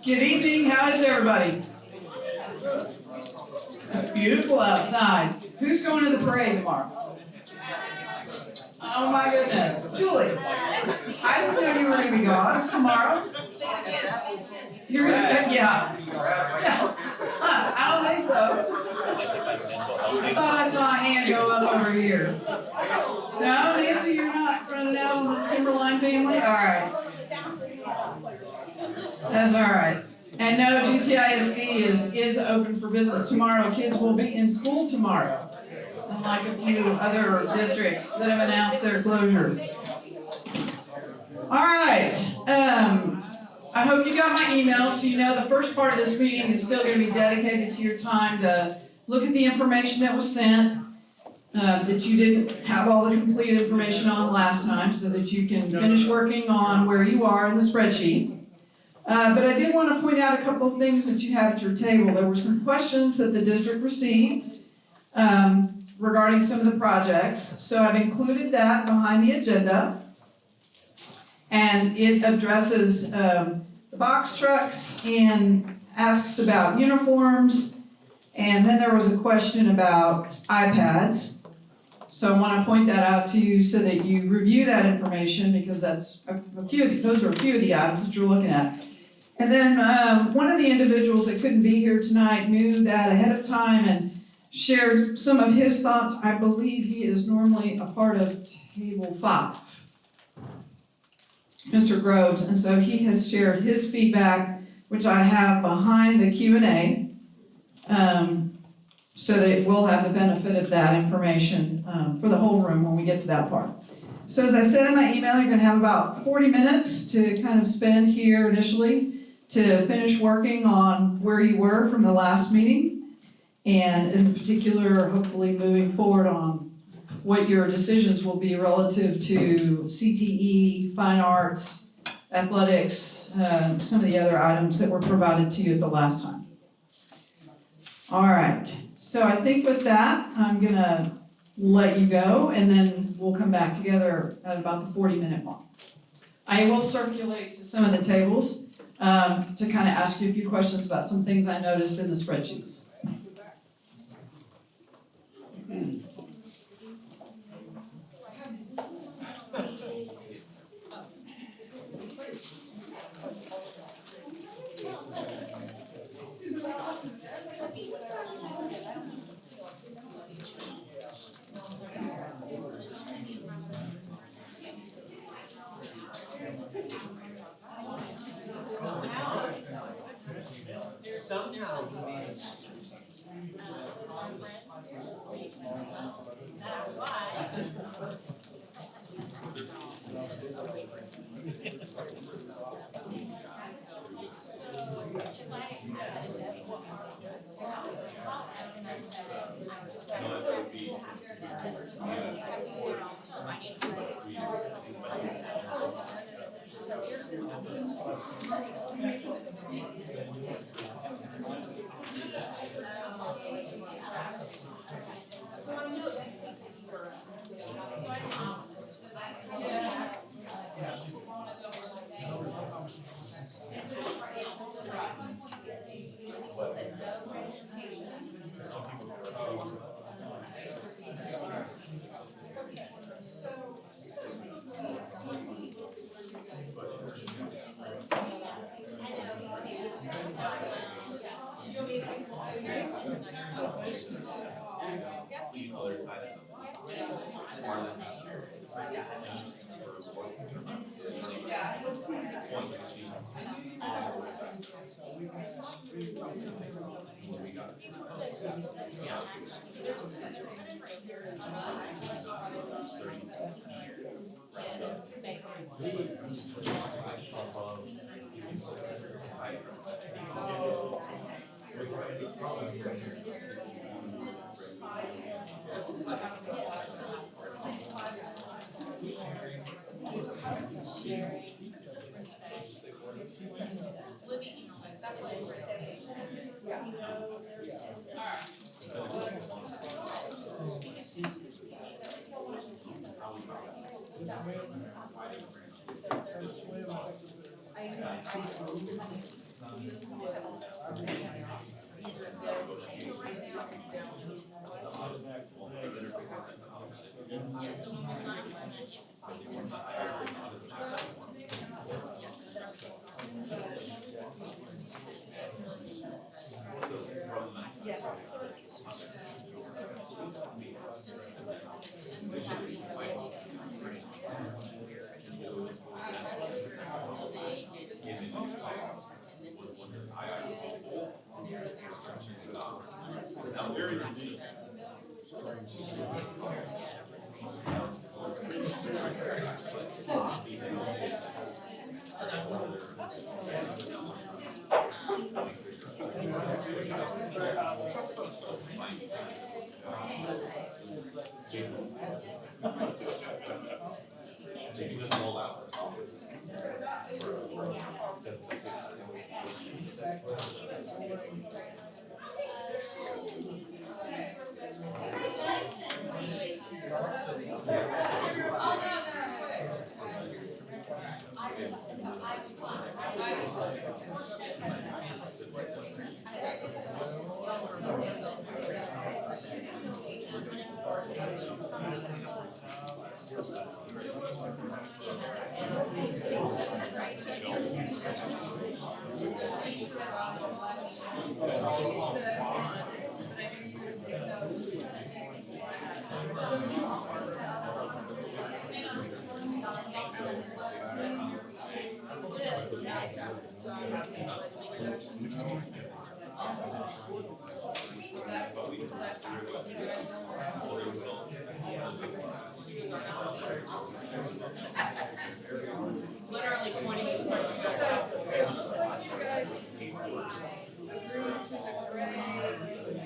Good evening, how is everybody? It's beautiful outside. Who's going to the parade tomorrow? Oh my goodness. Julie, I didn't know you were going to be gone tomorrow. You're going to, yeah. I don't think so. I thought I saw a hand go up over here. No, Nancy, you're not running out on the Timberline family? All right. That's all right. And no, GCISD is open for business tomorrow. Kids will be in school tomorrow, unlike a few other districts that have announced their closure. All right. I hope you got my email, so you know the first part of this meeting is still going to be dedicated to your time to look at the information that was sent, that you didn't have all the complete information on last time, so that you can finish working on where you are in the spreadsheet. But I did want to point out a couple of things that you have at your table. There were some questions that the district received regarding some of the projects. So I've included that behind the agenda. And it addresses the box trucks and asks about uniforms. And then there was a question about iPads. So I want to point that out to you so that you review that information, because that's those are a few of the items that you're looking at. And then one of the individuals that couldn't be here tonight knew that ahead of time and shared some of his thoughts. I believe he is normally a part of Table 5, Mr. Groves, and so he has shared his feedback, which I have behind the Q&A, so that we'll have the benefit of that information for the whole room when we get to that part. So as I said in my email, you're going to have about 40 minutes to kind of spend here initially to finish working on where you were from the last meeting, and in particular, hopefully moving forward on what your decisions will be relative to CTE, fine arts, athletics, some of the other items that were provided to you at the last time. All right, so I think with that, I'm gonna let you go, and then we'll come back together at about the 40-minute mark. I will circulate to some of the tables to kind of ask you a few questions about some things I noticed in the spreadsheets. Literally pointing to the person. So it looks like you guys agree to the gray technology.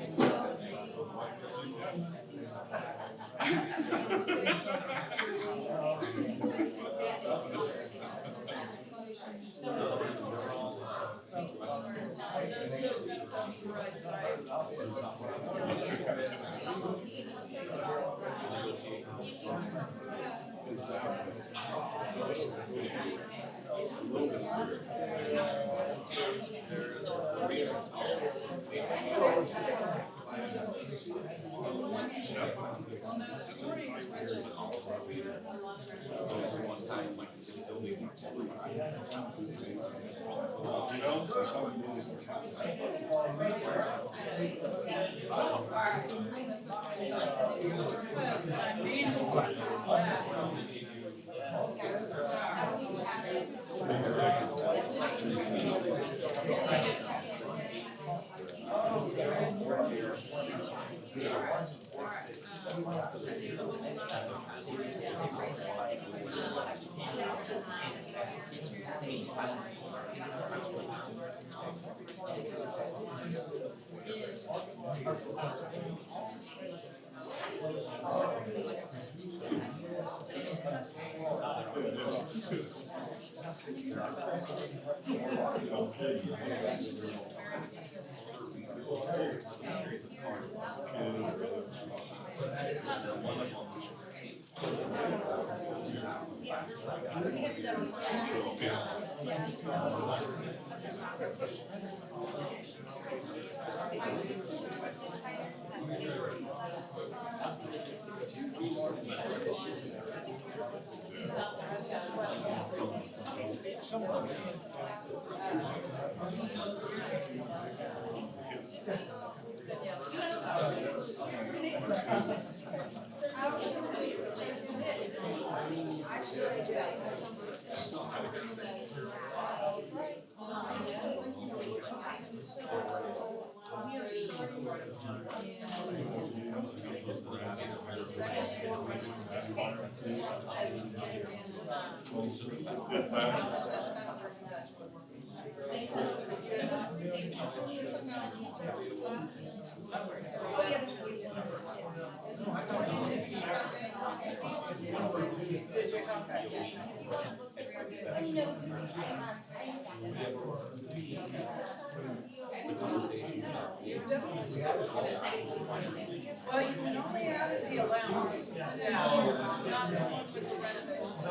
Well, you can only add the allowance. Yeah. Not the one with the renovation. So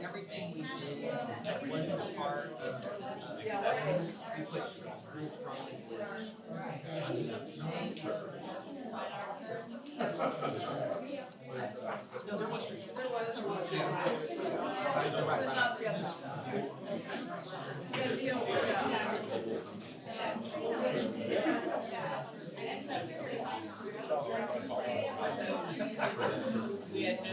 everything we did that wasn't a part of the acceptance, we put real strongly with. No, there was. There was one. Yeah. But not the other stuff. Good deal worked out. We had no.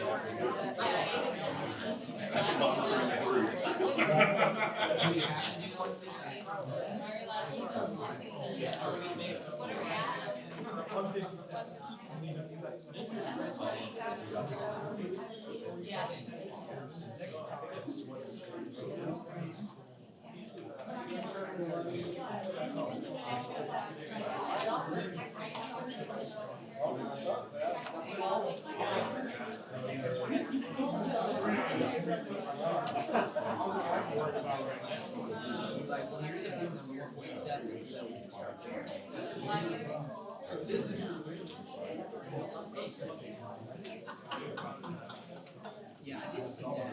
Like, well, here's a good number 1.7, so we can start there. Yeah, I did see that.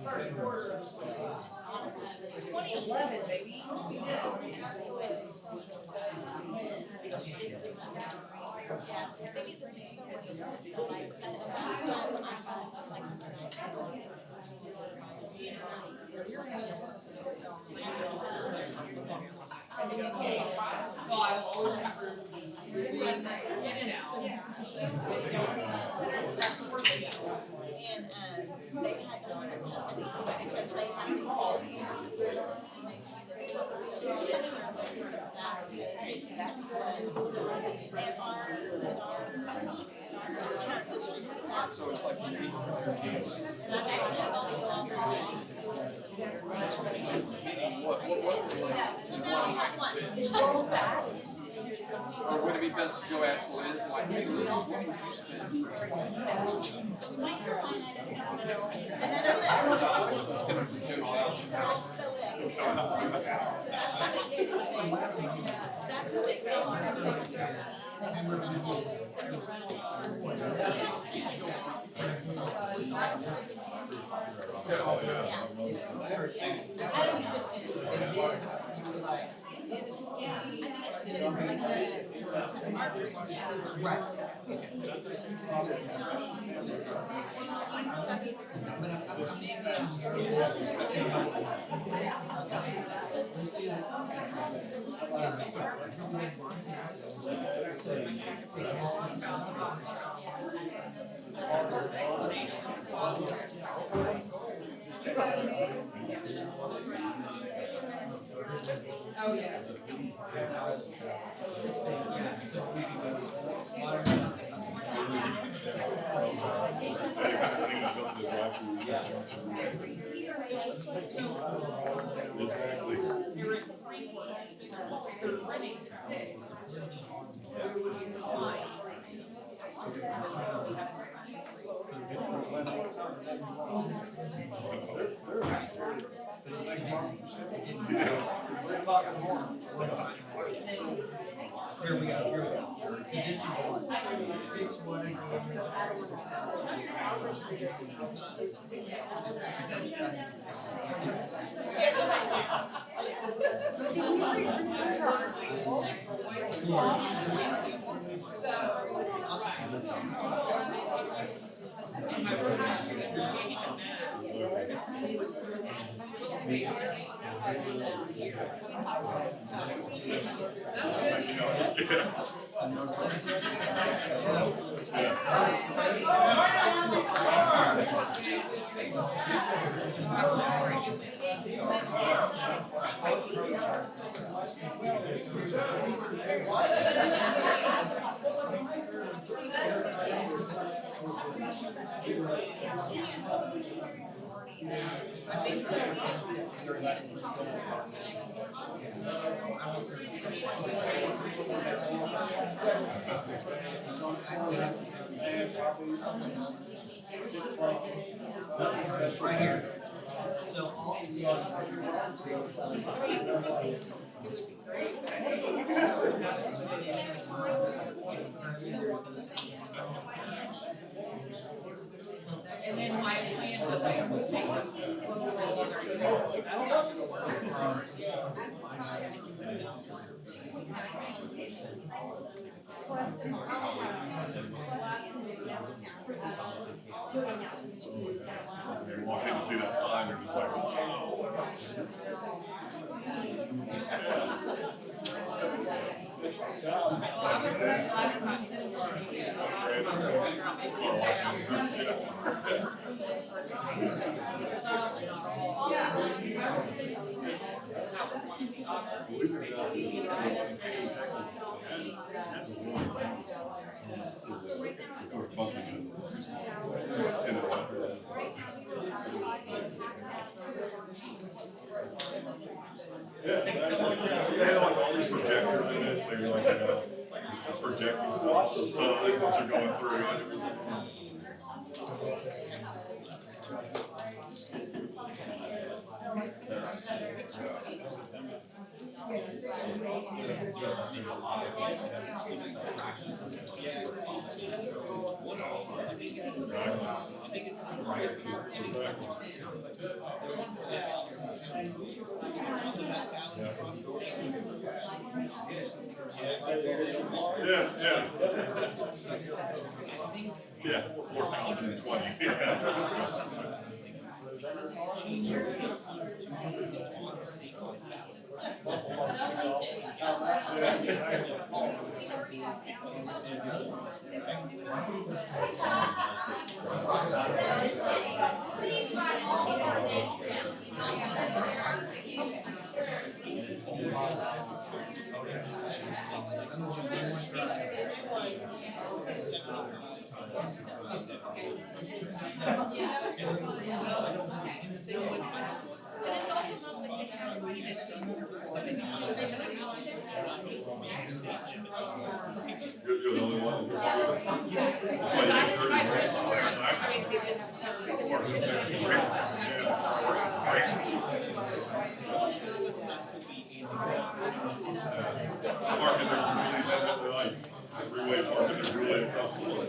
First quarter of 2011, baby. We did. So it's like you need some what do you want to split? Or would it be best to go ask Liz, like, hey Liz, what would you spend for technology? It's coming from Joe Challenge. That's what they Oh, yeah. Exactly. Here we go, here we go. So this is one. Fix one and right here. So all And then my plan was take They walk in to see that sign, they're just like, oh. Yeah, they had like all these projectors in it, so you're like, projecting stuff, the signs as you're going through and everything. Yeah, 4,020. Yeah, that's what it is. because it's a change in state constitution, it's on the state in the same way, And it's also not like they have to read it. You're the only one. That's why you get 30 minutes. Parking their communities and they're like, freeway parking their freeway across the way.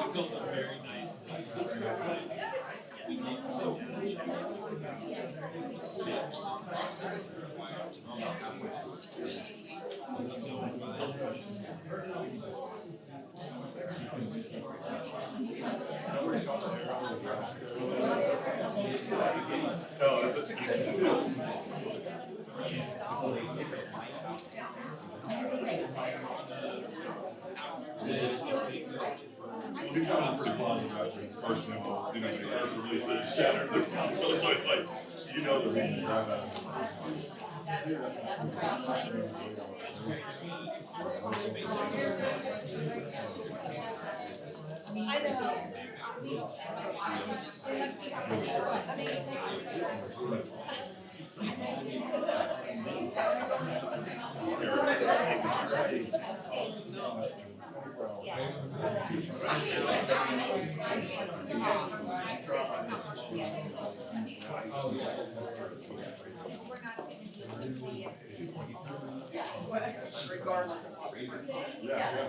It's also very nice that we get so much steps and processes required to get to where it's going by. No, is it? He's got a pretty positive after his first memo, you know, the first release that shattered the like, you know, the reason drive out. Regardless of what we Yeah.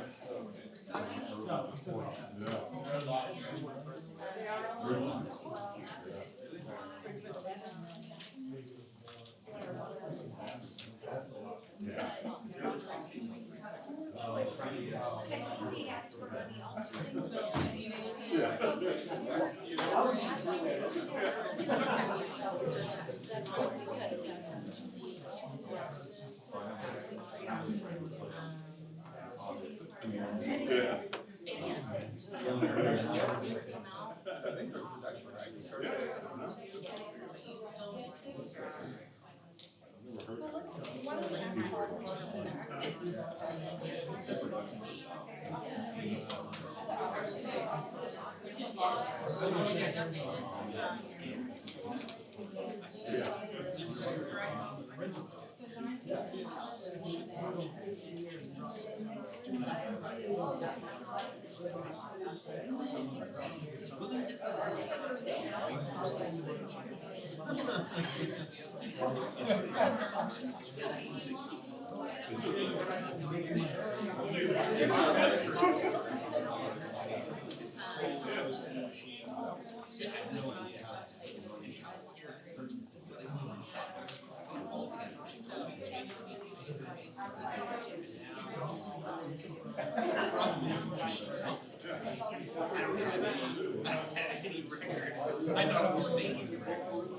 I thought it was making the record.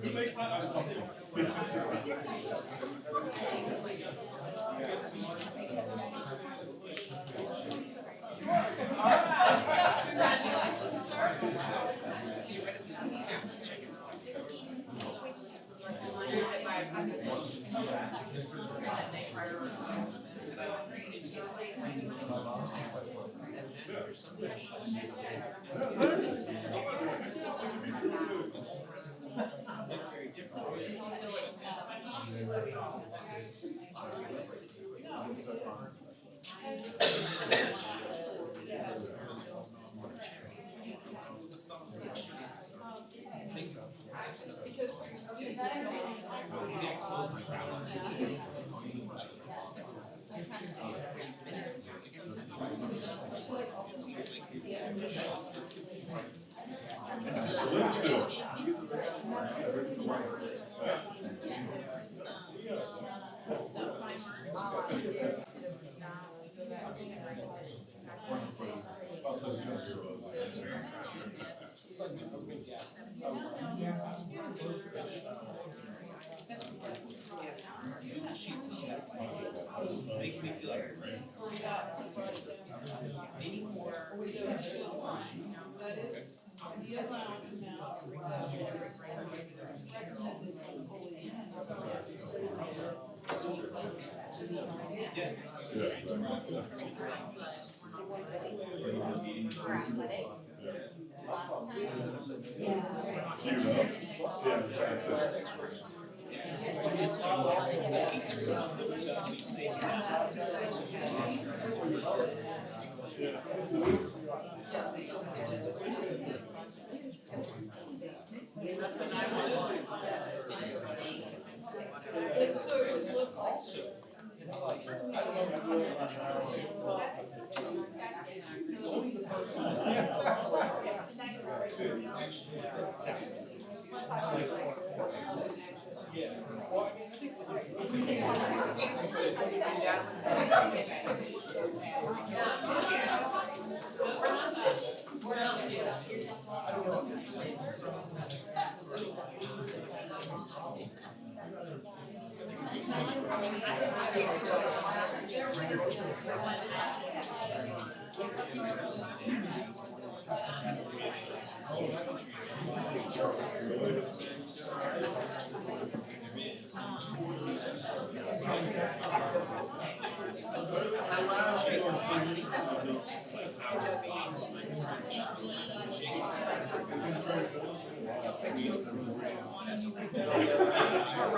Who makes that? I just don't know. Listen to it. Making me feel like maybe more. That is the allowance amount. For athletics. Last time. So it would look like.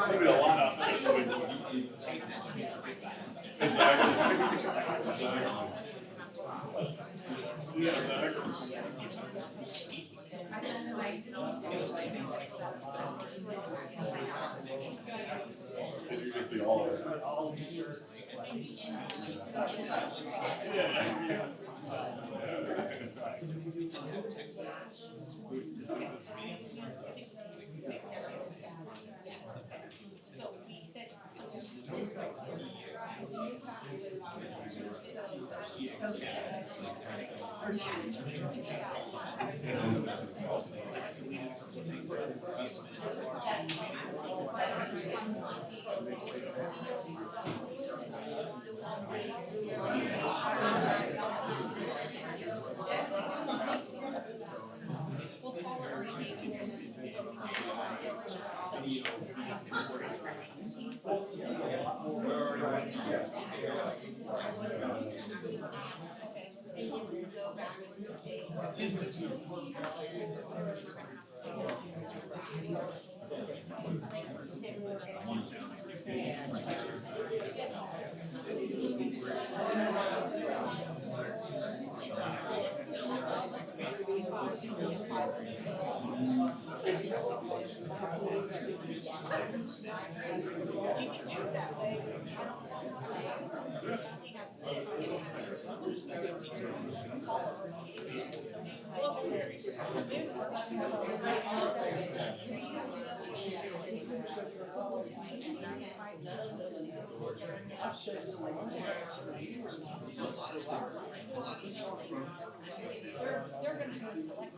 Maybe a lot out there. Exactly. Yeah, exactly. Because you're gonna see all of it. Yeah. They're gonna have to like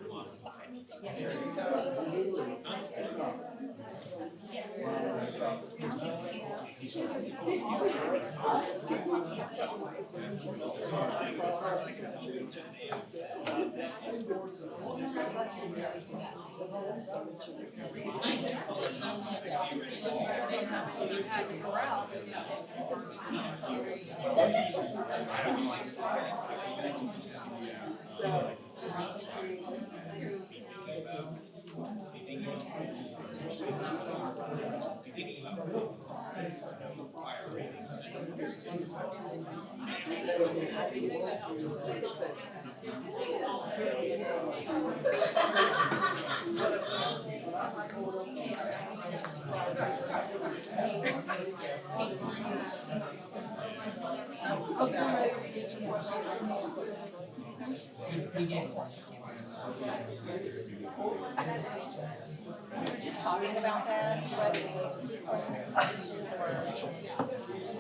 We were just talking about that, whether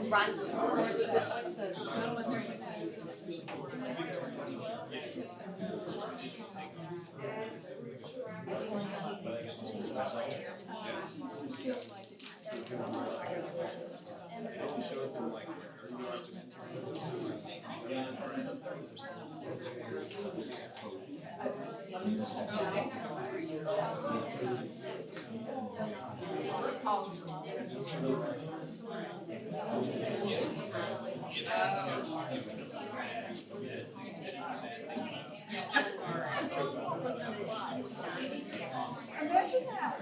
Ron's. What's the gentleman there? Imagine that.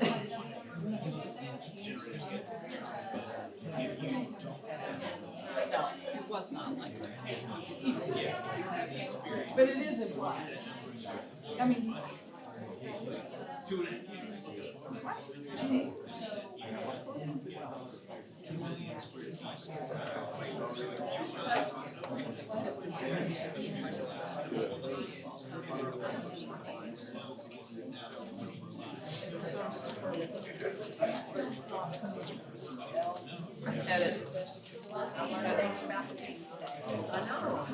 No, it was not like that. But it is implied. I mean. Edit. I know.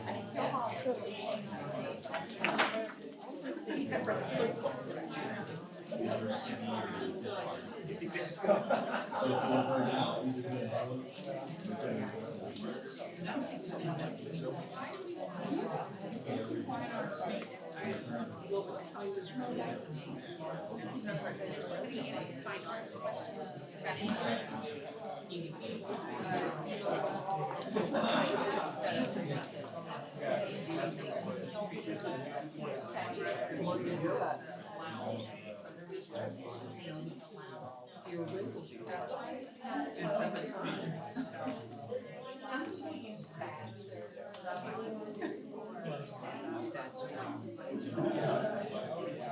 I can tell how silly.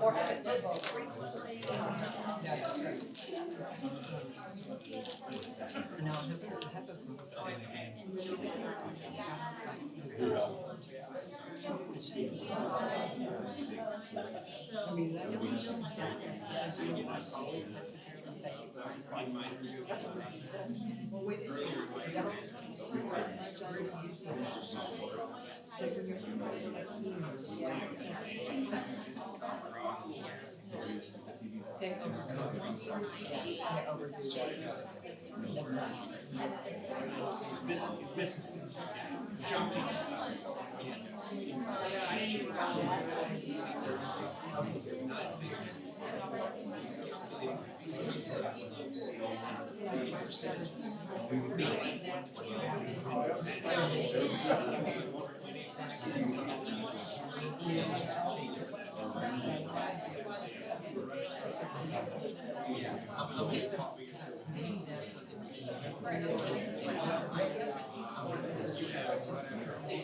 Or have it done both.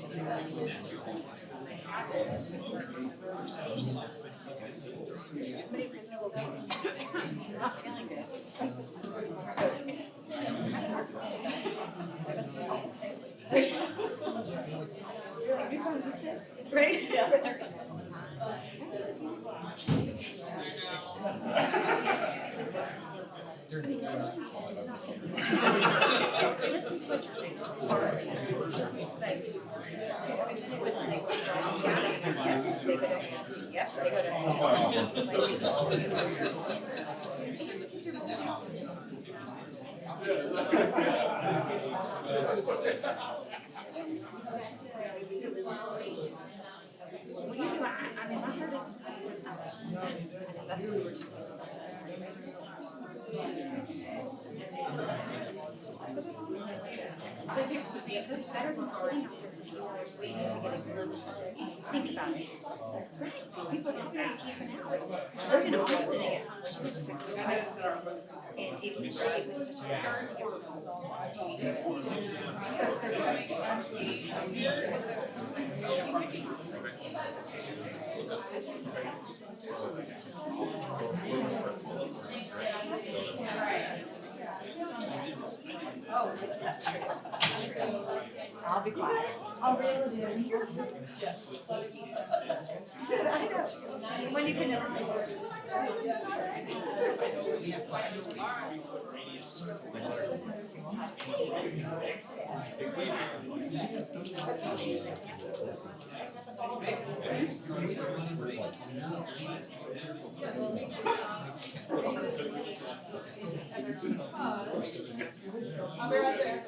Not feeling good. You're like, new phone, who's this? Right? Yeah. I mean, Arlington is not gonna listen to what you're saying. Like, and then it was like, status, yep, they go to SD, yep, they go to Well, you know, I mean, my heart is, that's what we were just talking about. That's better than sitting out there for 8 hours waiting to get a glimpse of it. Think about it. Right, people are already camping out. They're gonna post it and get home, she went to Texas Bible study, and it was such a fast year. I'll be quiet. I'll really do. I know. When you can never say words. I'll be right there.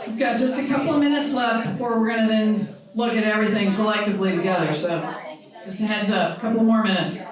We've got just a couple of minutes left before we're gonna then look at everything collectively together, so just a heads up, a couple more minutes.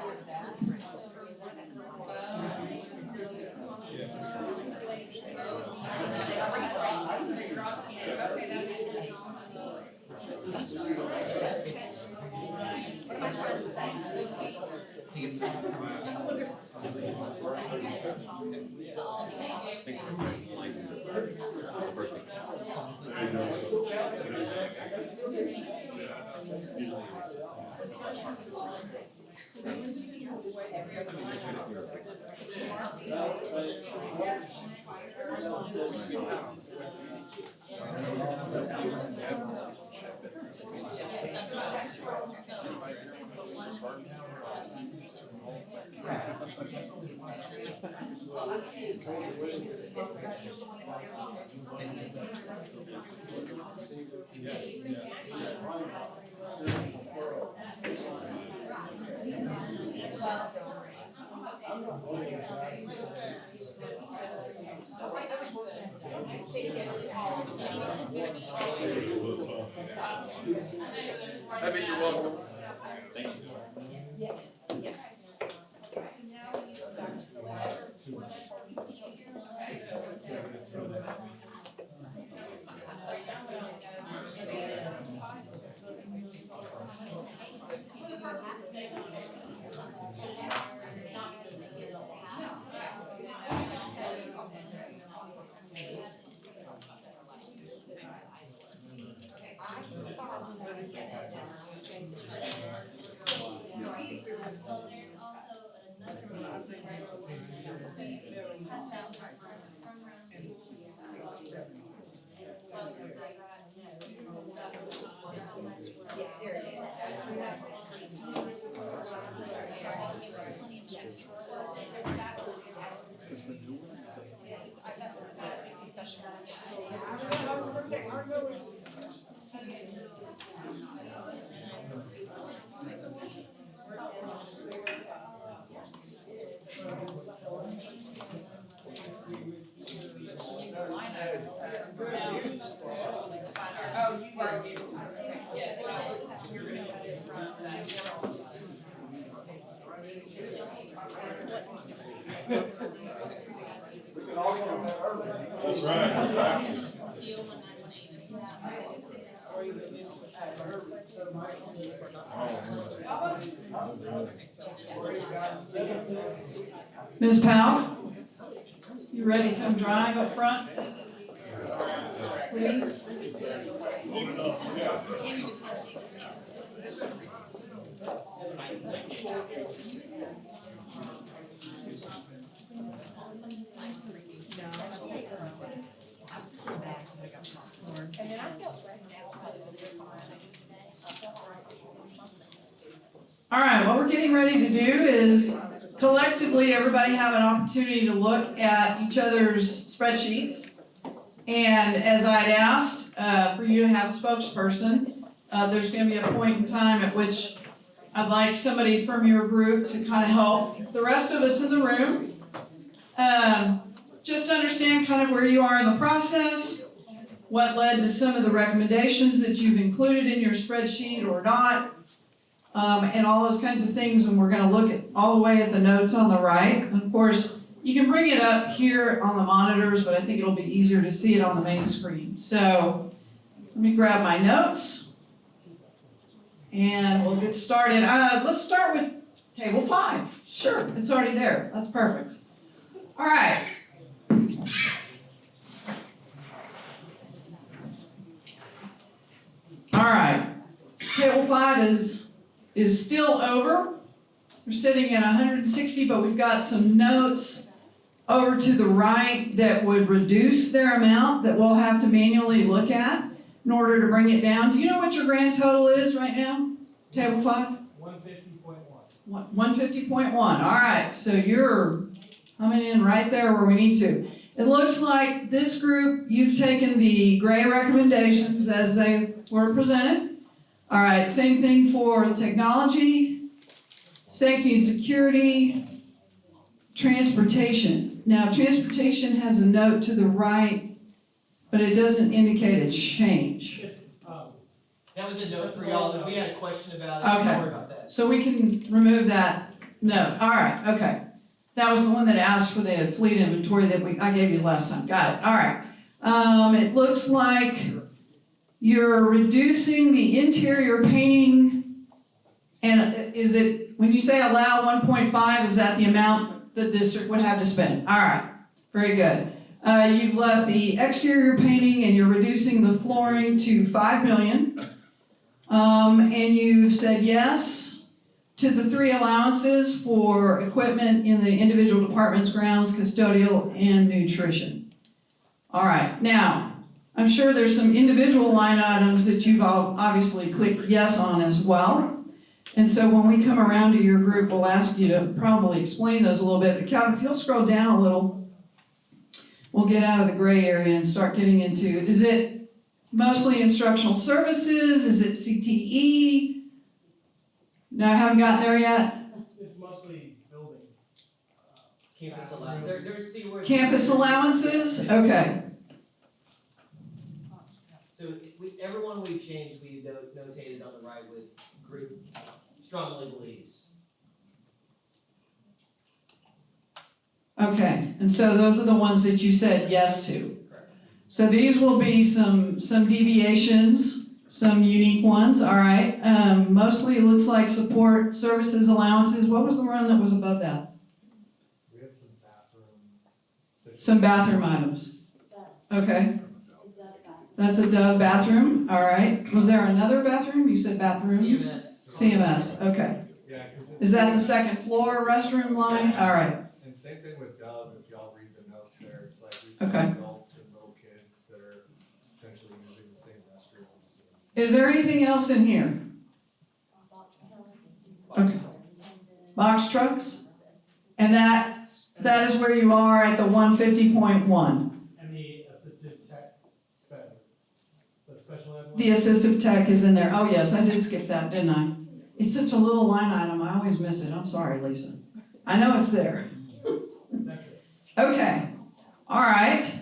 Heavy, you're welcome. That's right, that's right. Ms. Powell, you ready to come drive up front? Please. All right, what we're getting ready to do is collectively, everybody have an opportunity to look at each other's spreadsheets. And as I'd asked for you to have a spokesperson, there's going to be a point in time at which I'd like somebody from your group to kind of help the rest of us in the room. Just to understand kind of where you are in the process, what led to some of the recommendations that you've included in your spreadsheet or not, and all those kinds of things. And we're going to look at all the way at the notes on the right. And of course, you can bring it up here on the monitors, but I think it'll be easier to see it on the main screen. So let me grab my notes and we'll get started. Let's start with table 5. Sure, it's already there. That's perfect. All right. All right. Table 5 is still over. We're sitting at 160, but we've got some notes over to the right that would reduce their amount that we'll have to manually look at in order to bring it down. Do you know what your grand total is right now? Table 5? 150.1. 150.1. All right, so you're coming in right there where we need to. It looks like this group, you've taken the gray recommendations as they were presented, All right, same thing for technology, safety and security, transportation. Now, transportation has a note to the right, but it doesn't indicate a change. That was a note for y'all, that we had a question about it, Okay. don't worry about that. So we can remove that note. All right, okay. That was the one that asked for the fleet inventory that I gave you last time. Got it, all right. It looks like you're reducing the interior painting, and is it, when you say allow 1.5, is that the amount the district would have to spend? All right, very good. You've left the exterior painting and you're reducing the flooring to $5 million. And you've said yes to the 3 allowances for equipment in the individual departments, grounds, custodial, and nutrition. All right, now, I'm sure there's some individual line items that you've all obviously clicked yes on as well. And so when we come around to your group, we'll ask you to probably explain those a little bit. But Calvin, if you'll scroll down a little, we'll get out of the gray area and start getting into, is it mostly instructional services? Is it CTE? No, I haven't gotten there yet. It's mostly building. Campus allowance, there's C words. Campus allowances? Okay. So everyone we've changed, we notated on the right with group strongly believes. Okay, and so those are the ones that you said yes to. Correct. So these will be some deviations, some unique ones, all right. Mostly it looks like support services allowances. What was the one that was above that? We had some bathroom. Some bathroom items. Okay. That's a Dove bathroom, all right. Was there another bathroom? You said bathrooms? CMS, okay. Yeah, because Is that the second floor restroom line? All right, and same thing with Dove, if y'all read the notes there, it's like we've Okay. got adults and little kids that are potentially using the same restrooms. is there anything else in here? Okay. Box trucks? And that is where you are at the 150.1. And the assistive tech, the special ed one? The assistive tech is in there. Oh, yes, I did skip that, didn't I? It's such a little line item, I always miss it. I'm sorry, Lisa. I know it's there. That's it. Okay, all right.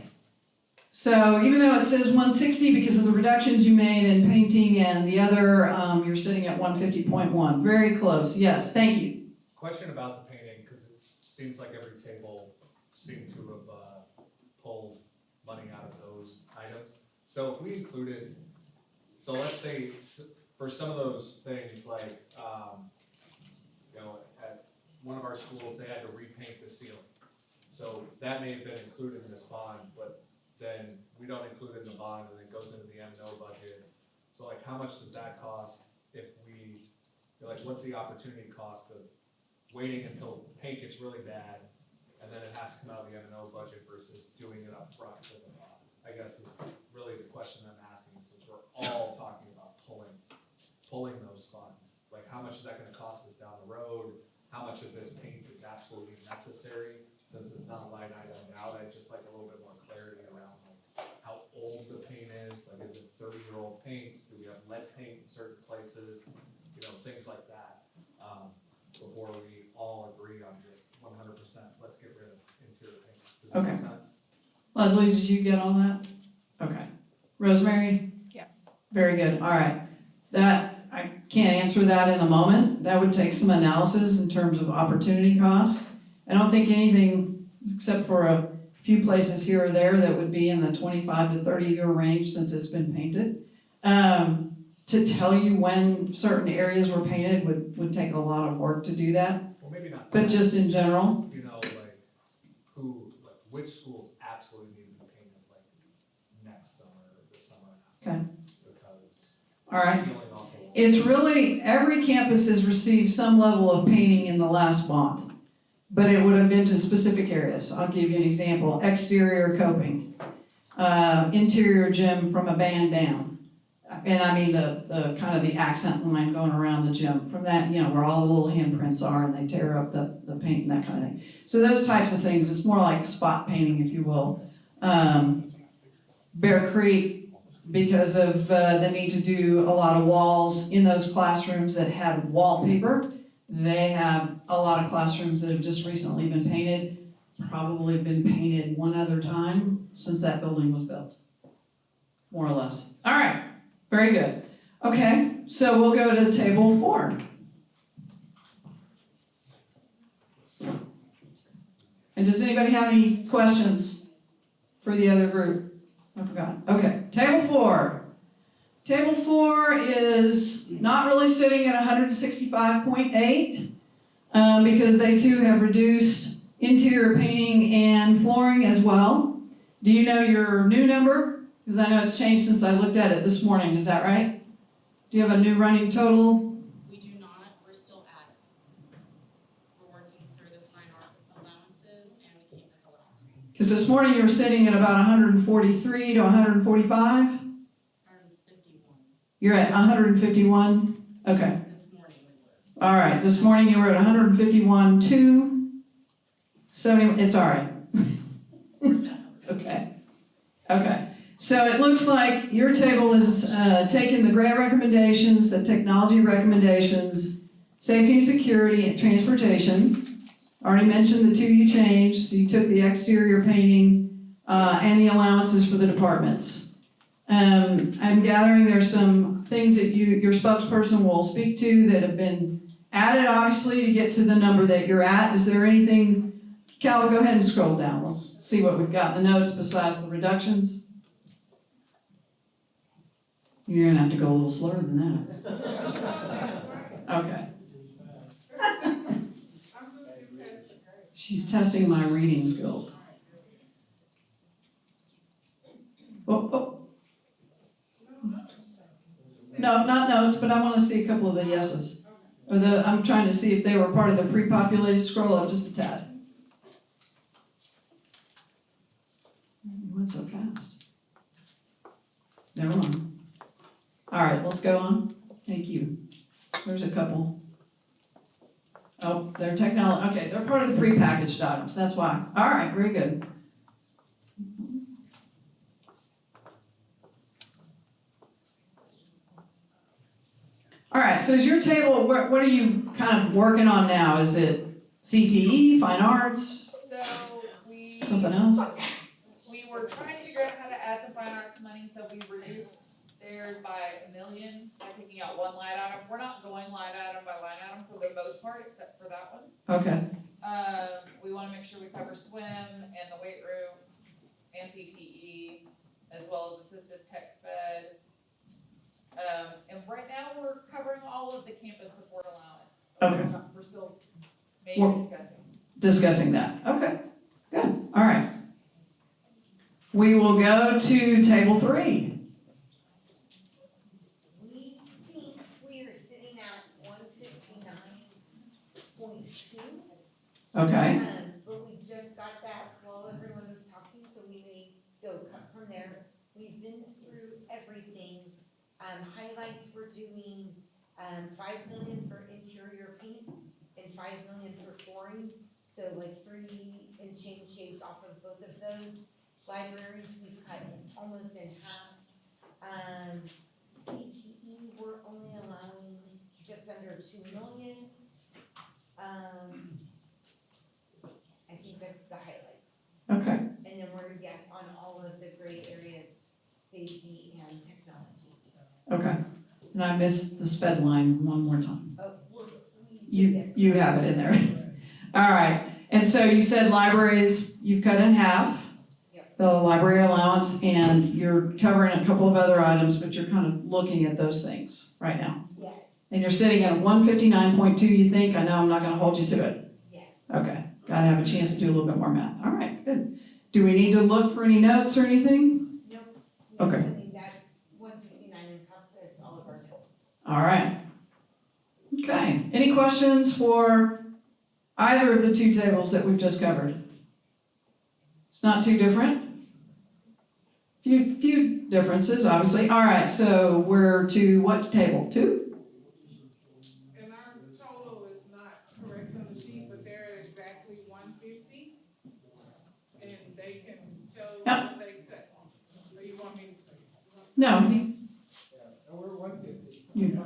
So even though it says 160 because of the reductions you made in painting and the other, you're sitting at 150.1. Very close, yes, thank you. Question about the painting, because it seems like every table seemed to have pulled money out of those items. So if we included, so let's say for some of those things, like, at one of our schools, they had to repaint the ceiling. So that may have been included in this bond, but then we don't include it in the bond and it goes into the M&O budget. So like, how much does that cost if we, like, what's the opportunity cost of waiting until paint gets really bad and then it has to come out of the M&O budget versus doing it up front with the bond? I guess is really the question I'm asking, since we're all talking about pulling those funds. Like, how much is that gonna cost us down the road? How much of this paint is absolutely necessary, since it's not a line item now? I'd just like a little bit more clarity around like how old the paint is. Like, is it 30-year-old paint? Do we have lead paint in certain places? Things like that. Before we all agree on just 100%, let's get rid of interior paint. Does that make sense? Leslie, did you get all that? Okay. Rosemary? Yes. Very good, all right. I can't answer that in the moment. That would take some analysis in terms of opportunity cost. I don't think anything, except for a few places here or there, that would be in the 25 to 30-year range since it's been painted. To tell you when certain areas were painted would take a lot of work to do that, Well, maybe not. but just in general. Which schools absolutely need to be painted like next summer or this summer? Okay. Because All right. feeling awful. It's really, every campus has received some level of painting in the last bond, but it would have been to specific areas. I'll give you an example. Exterior coping, interior gym from a band down. And I mean the kind of the accent line going around the gym from that, where all the little handprints are and they tear up the paint and that kind of thing. So those types of things, it's more like spot painting, if you will. Bear Creek, because of the need to do a lot of walls in those classrooms that had wallpaper. They have a lot of classrooms that have just recently been painted, probably been painted one other time since that building was built, more or less. All right, very good. Okay, so we'll go to table 4. And does anybody have any questions for the other group? I forgot. Okay, table 4. Table 4 is not really sitting at 165.8 because they too have reduced interior painting and flooring as well. Do you know your new number? Because I know it's changed since I looked at it this morning. Is that right? Do you have a new running total? We do not, we're still at it. We're working through the fine arts allowances and the campus allowances. Because this morning you were sitting at about 143 to 145. 151. You're at 151? Okay. This morning we were. All right, this morning you were at 151 to 70, it's all right. Okay. Okay. So it looks like your table is taking the grant recommendations, the technology recommendations, safety and security and transportation. Already mentioned the 2 you changed, so you took the exterior painting and the allowances for the departments. I'm gathering there's some things that your spokesperson will speak to that have been added, obviously, to get to the number that you're at. Is there anything, Cal, go ahead and scroll down. Let's see what we've got in the notes besides the reductions. You're gonna have to go a little slower than that. Okay. She's testing my reading skills. Oh. No, not notes, but I want to see a couple of the yeses. I'm trying to see if they were part of the pre-populated. Scroll up just a tad. You went so fast. Never mind. All right, let's go on. Thank you. There's a couple. Oh, they're technology. Okay, they're part of the prepackaged items. That's why. All right, very good. All right, so is your table, what are you kind of working on now? Is it CTE, fine arts, So we something else? were trying to figure out how to add some fine arts money, so we reduced theirs by $1 million by taking out one line item. We're not going line item by line item for the most part, except for that one. Okay, We wanna make sure we cover swim and the weight room and CTE, as well as assistive tech sped. And right now, we're covering all of the campus support allowance. Okay. We're still maybe Well- discussing. discussing that. Okay, good, all right. We will go to table 3. We think we are sitting at 159.2. Okay, But we just got that while everyone was talking, so we may go cut from there. We've been through everything. Highlights, we're doing, 5 million for interior paint and 5 million for flooring. So like 3 and change shaved off of both of those. Libraries, we've cut almost in half. CTE, we're only allowing just under 2 million. I think that's the highlights. okay, And then we're, yes, on all of the gray areas, safety and technology. okay. And I missed the sped line one more time. Oh, yes. You have it in there. All right, and so you said libraries, you've cut in half. Yep. The library allowance, and you're covering a couple of other items, but you're kind of looking at those things right now. Yes, And you're sitting at 159.2, you think? I know I'm not gonna hold you to it. yes. Okay, gotta have a chance to do a little bit more math. All right, good. Do we need to look for any notes or anything? Nope. Okay. I mean, that 159 encompassed all of our bills. All right. Okay, any questions for either of the 2 tables that we've just covered? It's not too different. Few differences, obviously. All right, so we're to what table? 2? And our total is not correct on the sheet, but they're exactly 150. And they can tell Yep. what they cut. So you want me to? No, Yeah, so we're 150. You-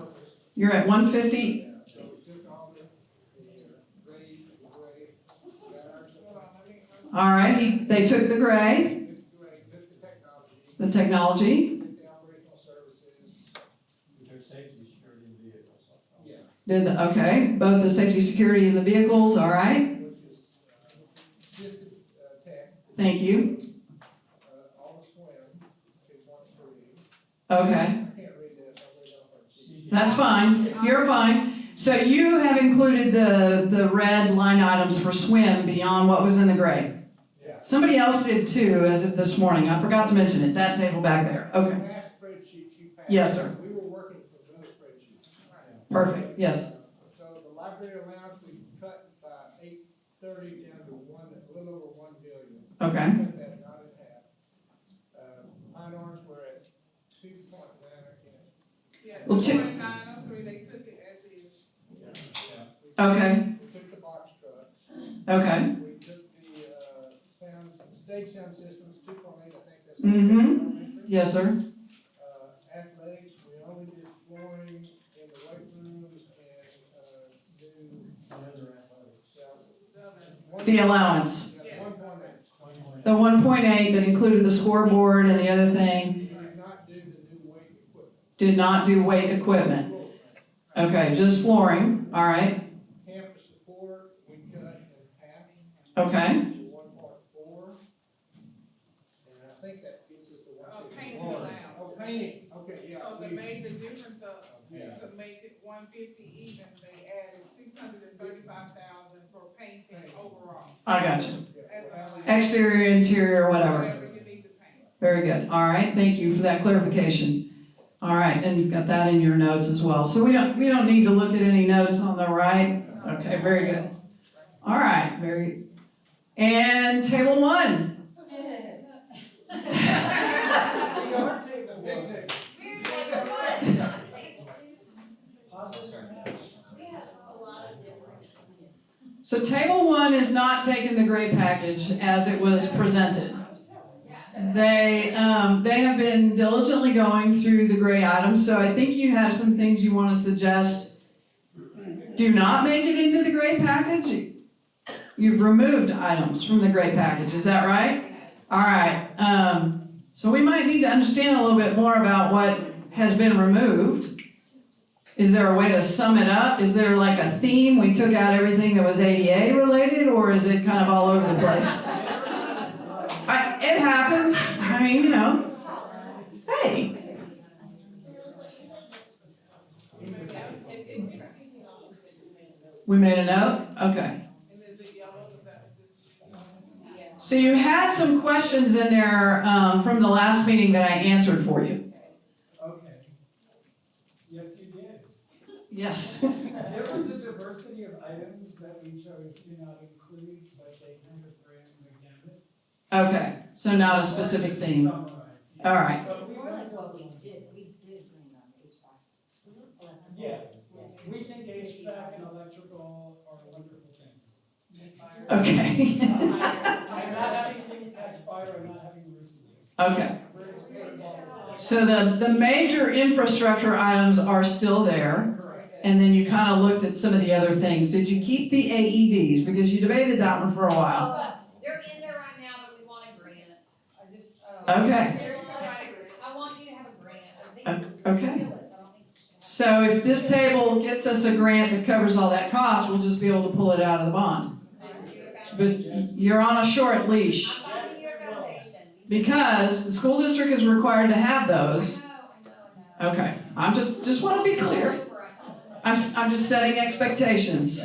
you're at 150? So we took all the grade away, got our stuff. All right, they took the gray, Took the technology, the technology, took the operational services. Their safety, security, and vehicles. Yeah. did the, okay, both the safety, security, and the vehicles, all right? Which is, assisted, tech, Thank you. all the swim, is 130. Okay, I can't read that, I'll read off our sheet. that's fine, you're fine. So you have included the red line items for swim beyond what was in the gray. Yeah. Somebody else did too, as of this morning, I forgot to mention it, that table back there, okay. The last spreadsheet you passed. Yes, sir. We were working from those spreadsheets. Perfect, yes. So the library allowance, we cut by 830 down to a little over 1 billion. Okay. Cut that not in half. Fine arts, we're at 2.9, I can't. Yeah, Well, 2.903, they took it as is. Okay, We took the box trucks. okay, We took the stage sound systems, 2.8, I think that's. Mhm. yes, sir. Athletics, we only did flooring in the weight rooms and, do. The allowance, Yeah, 1.8. the 1.8 that included the scoreboard and the other thing, We did not do the new weight equipment. did not do weight equipment. Okay, just flooring, all right, Campus support, we cut in half. okay, to 1.4. And I think that gets us to 150. Painting allowance. Oh, painting, okay, yeah. So they we- made the difference of, Yeah. to make it 150 even, they added 635,000 for painting overall. I got you. yeah, As we'll have a- it. Exterior, interior, whatever. Whatever you need to paint. Very good, all right, thank you for that clarification. All right, and you've got that in your notes as well. So we don't need to look at any notes on the right? Okay, very good. All right, very, and table 1. Big thing. So table 1 is not taking the gray package as it was presented. They have been diligently going through the gray items, so I think you have some things you want to suggest. Do not make it into the gray package. You've removed items from the gray package, is that right? All right, so we might need to understand a little bit more about what has been removed. Is there a way to sum it up? Is there like a theme? We took out everything that was ADA related, or is it kind of all over the place? It happens. I mean, you know. Hey. We made a note? Okay. And is it yellow, is that this? So you had some questions in there from the last meeting that I answered for you. Okay. Yes, you did. Yes. There was a diversity of items that we chose to not include, but they kind of ran the gamut. Okay, so not a specific theme. Summarize, yeah. All right. But we More went like what over- we did bring on HVAC. Yes, we think HVAC and electrical are wonderful things. Okay. I'm not having things catch fire, I'm not having roofs leak. Okay. We're in support of all this. So the major infrastructure items are still there, and then you kind of looked at some of the other things. Did you keep the AEDs? Because you debated that one for a while. They're in there right now, but we want a grant. I just, Okay. I want you to have a grant. I think it's Okay. ridiculous. I don't think we should have- So if this table gets us a grant that covers all that cost, we'll just be able to pull it out of the bond. But you're on a short leash, I'm talking to your foundation. because the school district is required to have those. I know. Okay, I'm just want to be clear. I'm just setting expectations.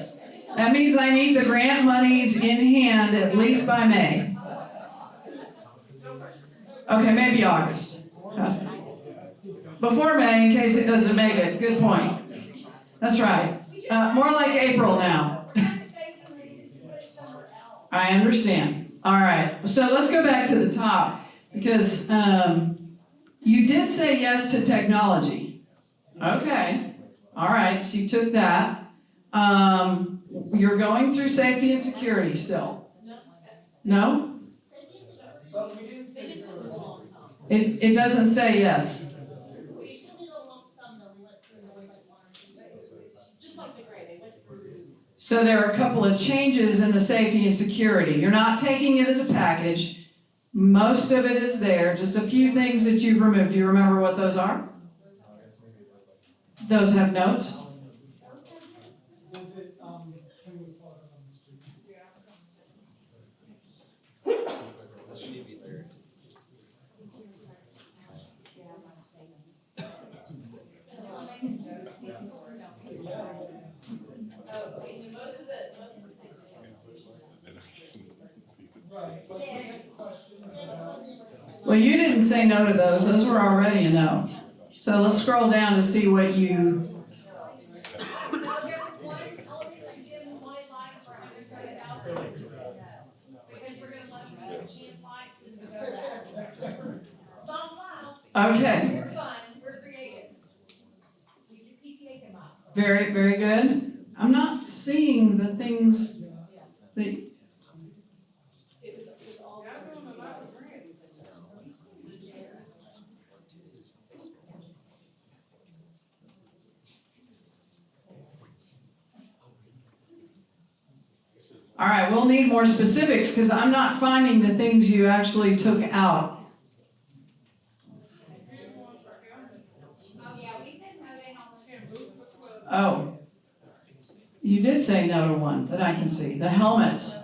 That means I need the grant monies in hand at least by May. Okay, maybe August. Before May, in case it doesn't make it. Good point. That's right. More like April now. I understand. All right, so let's go back to the top, because you did say yes to technology. Okay, all right, so you took that. You're going through safety and security still? No? But we didn't say so. It doesn't say yes. So there are a couple of changes in the safety and security. You're not taking it as a package. Most of it is there, just a few things that you've removed. Do you remember what those are? Those have notes? Is it, can we plug it on the street? Right, but some questions about. Well, you didn't say no to those. Those were already a no. So let's scroll down to see what you, okay. We're fun, we're creative. We do PTA come out. Very, very good. I'm not seeing the things that, Y'all doing a lot of grants. all right, we'll need more specifics because I'm not finding the things you actually took out. Oh, yeah, we said no to helmets. Oh, you did say no to one that I can see, the helmets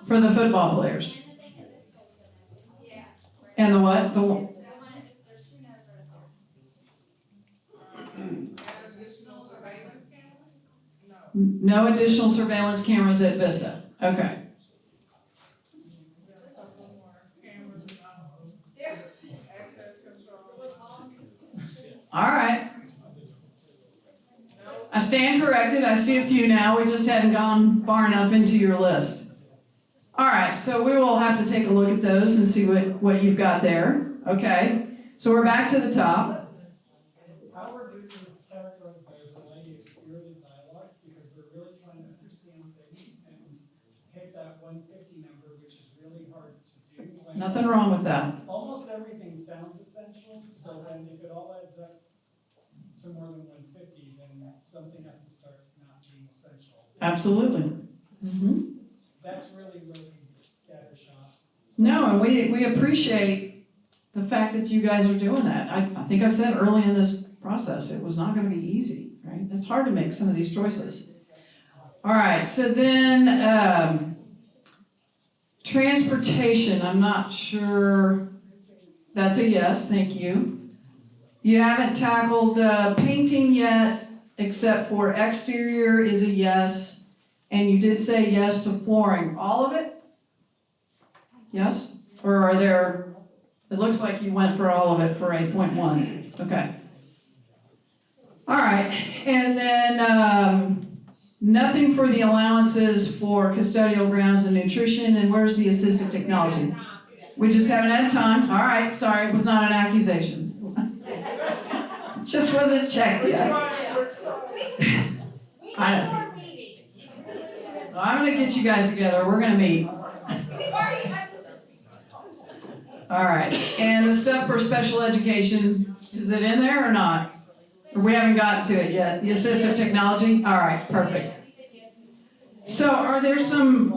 for the football players. Yeah. And the what? The, There's 2 no's right there. Additional surveillance cameras? no additional surveillance cameras at Vista. Okay. Couple more cameras, access control. All right. I stand corrected. I see a few now. We just hadn't gone far enough into your list. All right, so we will have to take a look at those and see what you've got there. Okay, so we're back to the top. How we're doing this characterized by a variety of spirited dialogues because we're really trying to understand things and hit that 150 number, which is really hard to do. when Nothing wrong with that. Almost everything sounds essential, so then if it all adds up to more than 150, then something has to start not being essential. Absolutely. Mm-hmm. That's really where we scattershot. No, and we appreciate the fact that you guys are doing that. I think I said early in this process, it was not going to be easy, right? It's hard to make some of these choices. All right, so then transportation, I'm not sure. That's a yes, thank you. You haven't tackled painting yet, except for exterior is a yes. And you did say yes to flooring. All of it? Yes? Or are there, it looks like you went for all of it for 8.1. Okay. All right. And then nothing for the allowances for custodial grounds and nutrition. And where's the assistive technology? We just haven't had time. All right. Sorry, it was not an accusation. Just wasn't checked yet. I'm going to get you guys together. We're going to meet. All right. And the stuff for special education, is it in there or not? Or we haven't gotten to it yet. The assistive technology? All right. Perfect. So are there some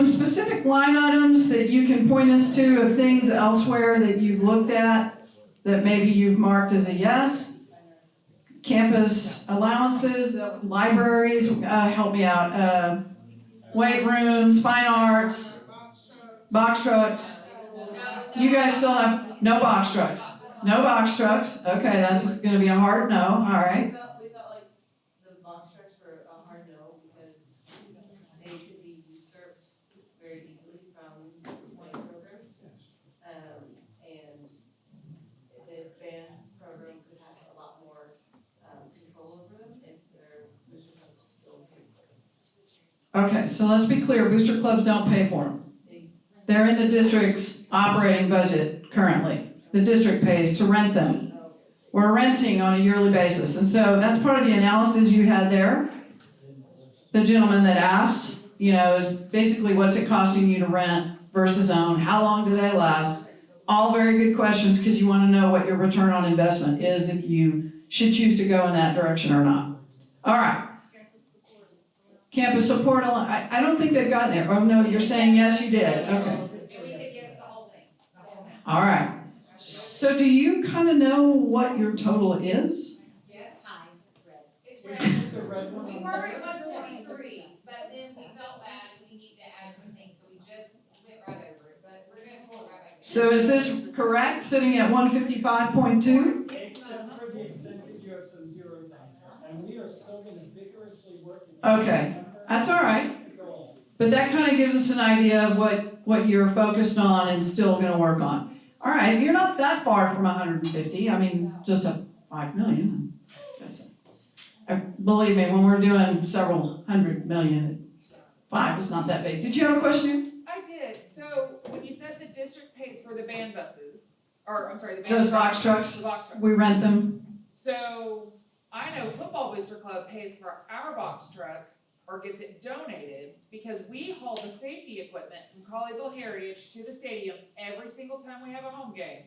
specific line items that you can point us to of things elsewhere that you've looked at that maybe you've marked as a yes? Campus allowances, libraries, help me out, weight rooms, fine arts, box trucks. You guys still have no box trucks? No box trucks. Okay, that's going to be a hard no. All right. We felt like the box trucks were a hard no because they could be usurped very easily from the program. And the band program could have a lot more control over them if their booster clubs still pay for them. Okay, so let's be clear, booster clubs don't pay for them. They're in the district's operating budget currently. The district pays to rent them. We're renting on a yearly basis, and so that's part of the analysis you had there. The gentleman that asked, is basically what's it costing you to rent versus own? How long do they last? All very good questions because you want to know what your return on investment is if you should choose to go in that direction or not. All right. Campus support, I don't think they've gotten there. Oh, no, you're saying yes, you did. Okay. And we said yes to the whole thing, the whole amount. All right. So do you kind of know what your total is? Yes. It's The red. red one. We were at 123, but then we felt bad, we need to add some things, so we just went right over it, but we're gonna pull it right back. So is this correct, sitting at 155.2? Except for the extent that you have some zeros on there, and we are still gonna vigorously work. Okay, that's all right. But that kind of gives us an idea of what you're focused on and still gonna work on. All right, you're not that far from 150, I mean, just a 5 million. Believe me, when we're doing several hundred million, 5 is not that big. Did you have a question? I did, so when you said the district pays for the band buses, or, I'm sorry, the band. Those box trucks, The box trucks. we rent them. So, I know Football Booster Club pays for our box truck, or gets it donated, because we haul the safety equipment from Colleyville Heritage to the stadium every single time we have a home game.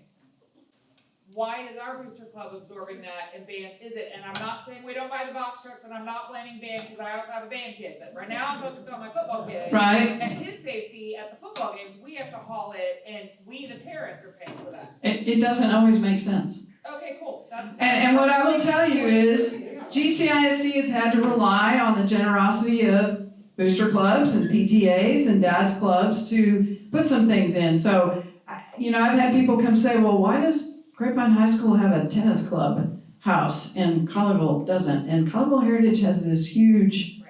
Why is our booster club absorbing that and bands isn't? And I'm not saying we don't buy the box trucks, and I'm not blaming band, because I also have a band kid, but right now I'm focused on my football kid. Right. And his safety at the football games, we have to haul it, and we, the parents, are paying for that. It doesn't always make sense. Okay, cool, that's. And what I will tell you is, GCISD has had to rely on the generosity of booster clubs and PTAs and dads clubs to put some things in. So, I've had people come say, well, why does Grapevine High School have a tennis club house and Colleyville doesn't? And Colleyville Heritage has this huge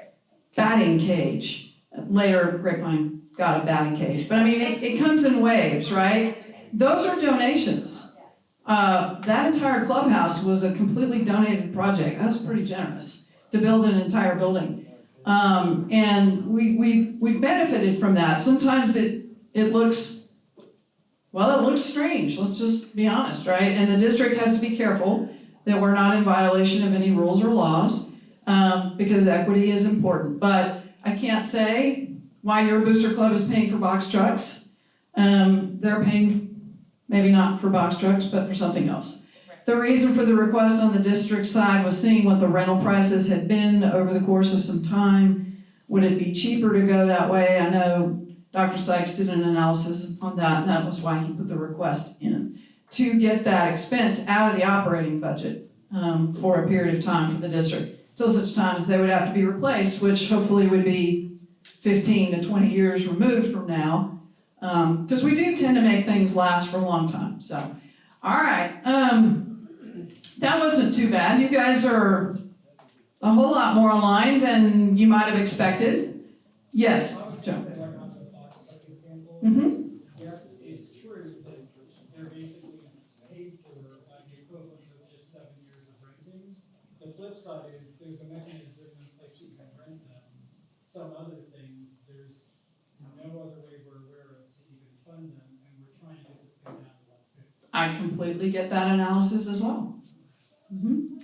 batting cage. Later, Grapevine got a batting cage. But I mean, it comes in waves, right? Those are donations. That entire clubhouse was a completely donated project. That was pretty generous to build an entire building. And we've benefited from that. Sometimes it looks strange, let's just be honest, right? And the district has to be careful that we're not in violation of any rules or laws, because equity is important. But I can't say why your booster club is paying for box trucks. They're paying maybe not for box trucks, but for something else. The reason for the request on the district side was seeing what the rental prices had been over the course of some time. Would it be cheaper to go that way? I know Dr. Sykes did an analysis on that, and that was why he put the request in, to get that expense out of the operating budget for a period of time for the district, till such time as they would have to be replaced, which hopefully would be 15 to 20 years removed from now. Because we do tend to make things last for a long time. So, all right, that wasn't too bad. You guys are a whole lot more aligned than you might have expected. Yes, Joe. Mm-hmm. Yes, it's true that they're basically paid for the equivalent of just 7 years of renting. The flip side is there's a mechanism in place you can rent them. Some other things, there's no other way we're aware of to even fund them, and we're trying to get this thing down to 150. I completely get that analysis as well. Mm-hmm.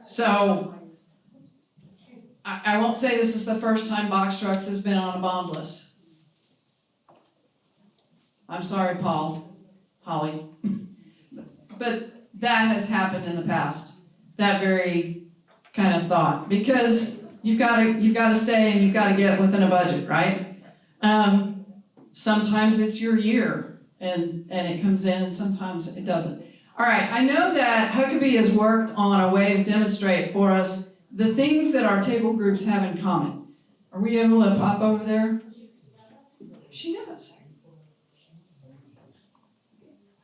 So, I won't say this is the first time box trucks has been on a bond list. I'm sorry, Holly. But that has happened in the past, that very kind of thought, because you've got to stay and you've got to get within a budget, right? Sometimes it's your year and it comes in, and sometimes it doesn't. All right, I know that Huckabee has worked on a way to demonstrate for us the things that our table groups have in common. Are we able to pop over there? She does.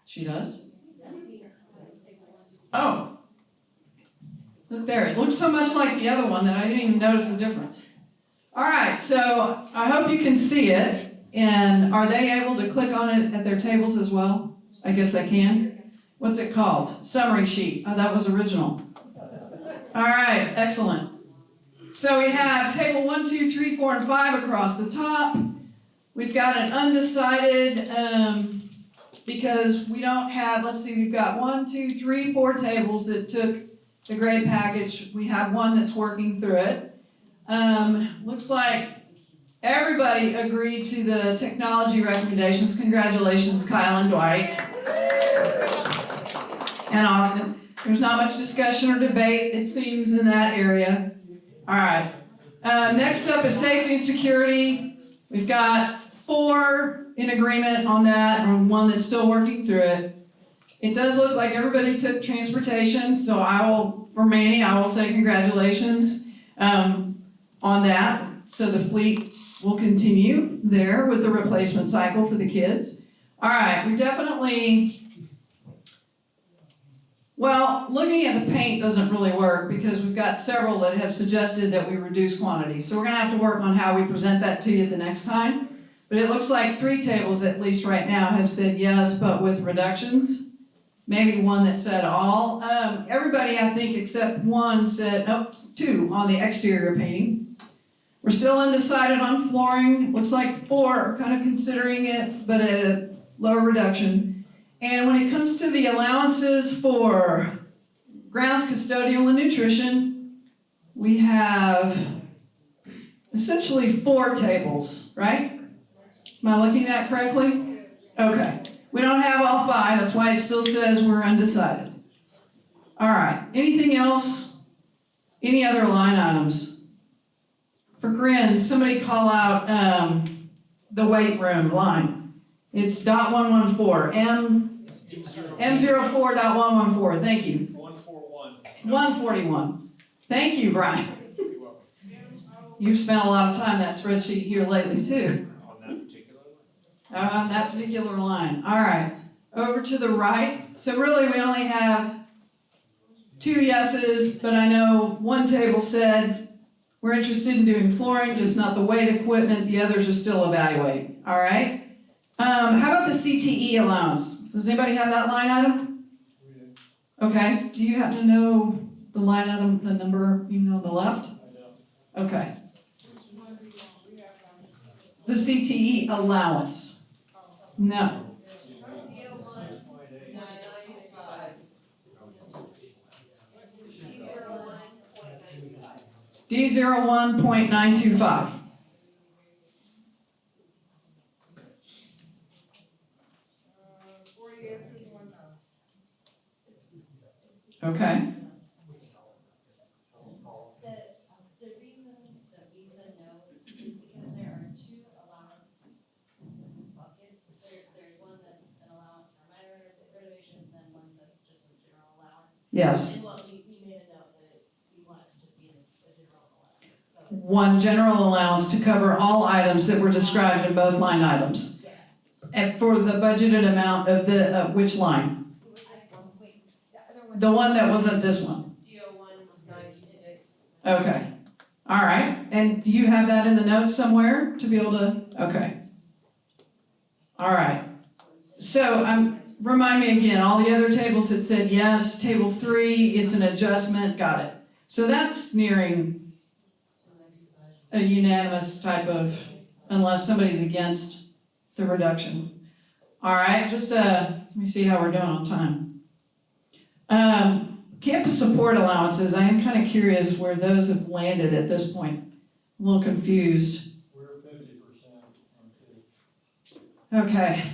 She does? Oh. Look there, it looks so much like the other one that I didn't even notice the difference. All right, so I hope you can see it. And are they able to click on it at their tables as well? I guess they can. What's it called? Summary sheet. Oh, that was original. All right, excellent. So we have table 1, 2, 3, 4, and 5 across the top. We've got an undecided, because we don't have, let's see, we've got 1, 2, 3, 4 tables that took the grade package. We have one that's working through it. Looks like everybody agreed to the technology recommendations. Congratulations, Kyle and Dwight. And Austin. There's not much discussion or debate, it seems, in that area. All right. Next up is safety and security. We've got 4 in agreement on that, and 1 that's still working through it. It does look like everybody took transportation, so for Manny, I will say congratulations on that. So the fleet will continue there with the replacement cycle for the kids. All right, we definitely, well, looking at the paint doesn't really work because we've got several that have suggested that we reduce quantities. So we're gonna have to work on how we present that to you the next time. But it looks like 3 tables, at least right now, have said yes, but with reductions. Maybe 1 that said all. Everybody, I think, except 1 said, nope, 2 on the exterior painting. We're still undecided on flooring. Looks like 4 are kind of considering it, but at a lower reduction. And when it comes to the allowances for grounds, custodial, and nutrition, we have essentially 4 tables, right? Am I looking at that correctly? Okay. We don't have all 5, that's why it still says we're undecided. All right, anything else? Any other line items? For grins, somebody call out the weight room line. It's .114, M04.114, thank you. 141. 141. Thank you, Brian. You've spent a lot of time in that spreadsheet here lately, too. On that particular line. All right, over to the right. So really we only have 2 yeses, but I know 1 table said we're interested in doing flooring, just not the weight equipment. The others are still evaluating. All right. How about the CTE allowance? Does anybody have that line item? Okay. Do you happen to know the line item, the number even on the left? Okay. The CTE allowance. No. D01.925. Okay. The reason that we said no is because there are 2 allowance buckets. There's one that's an allowance for minor renovations, and then one that's just a general allowance. Yes. And what we made a note that we want it to just be a general allowance. So 1 general allowance to cover all items that were described in both line items. And for the budgeted amount of the, which line? The one that wasn't this one. G01.926. Okay. All right. And you have that in the notes somewhere to be able to, okay. All right. So remind me again, all the other tables that said yes, table 3, it's an adjustment, got it. So that's nearing a unanimous type of, unless somebody's against the reduction. All right, just let me see how we're doing on time. Campus support allowances, I am kind of curious where those have landed at this point. I'm a little confused. We're 50% on 2. Okay,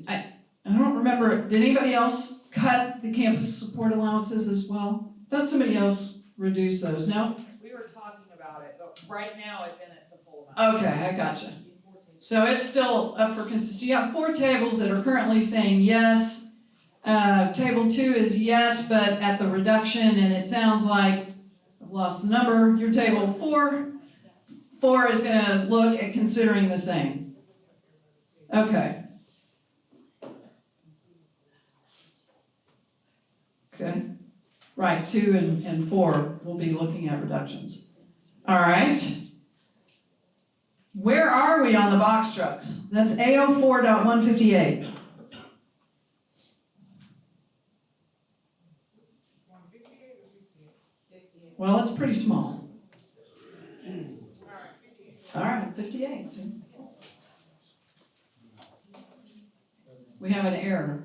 I don't remember, did anybody else cut the campus support allowances as well? I thought somebody else reduced those, no? We were talking about it, but right now it's in at the full amount. Okay, I gotcha. So it's still up for consistency. You have 4 tables that are currently saying yes. Table 2 is yes, but at the reduction, and it sounds like, I've lost the number, your table 4 is gonna look at considering the same. Okay. Okay. Right, 2 and 4 will be looking at reductions. All right. Where are we on the box trucks? That's A04.158. Well, it's pretty small. All right, 58. See? We have an error.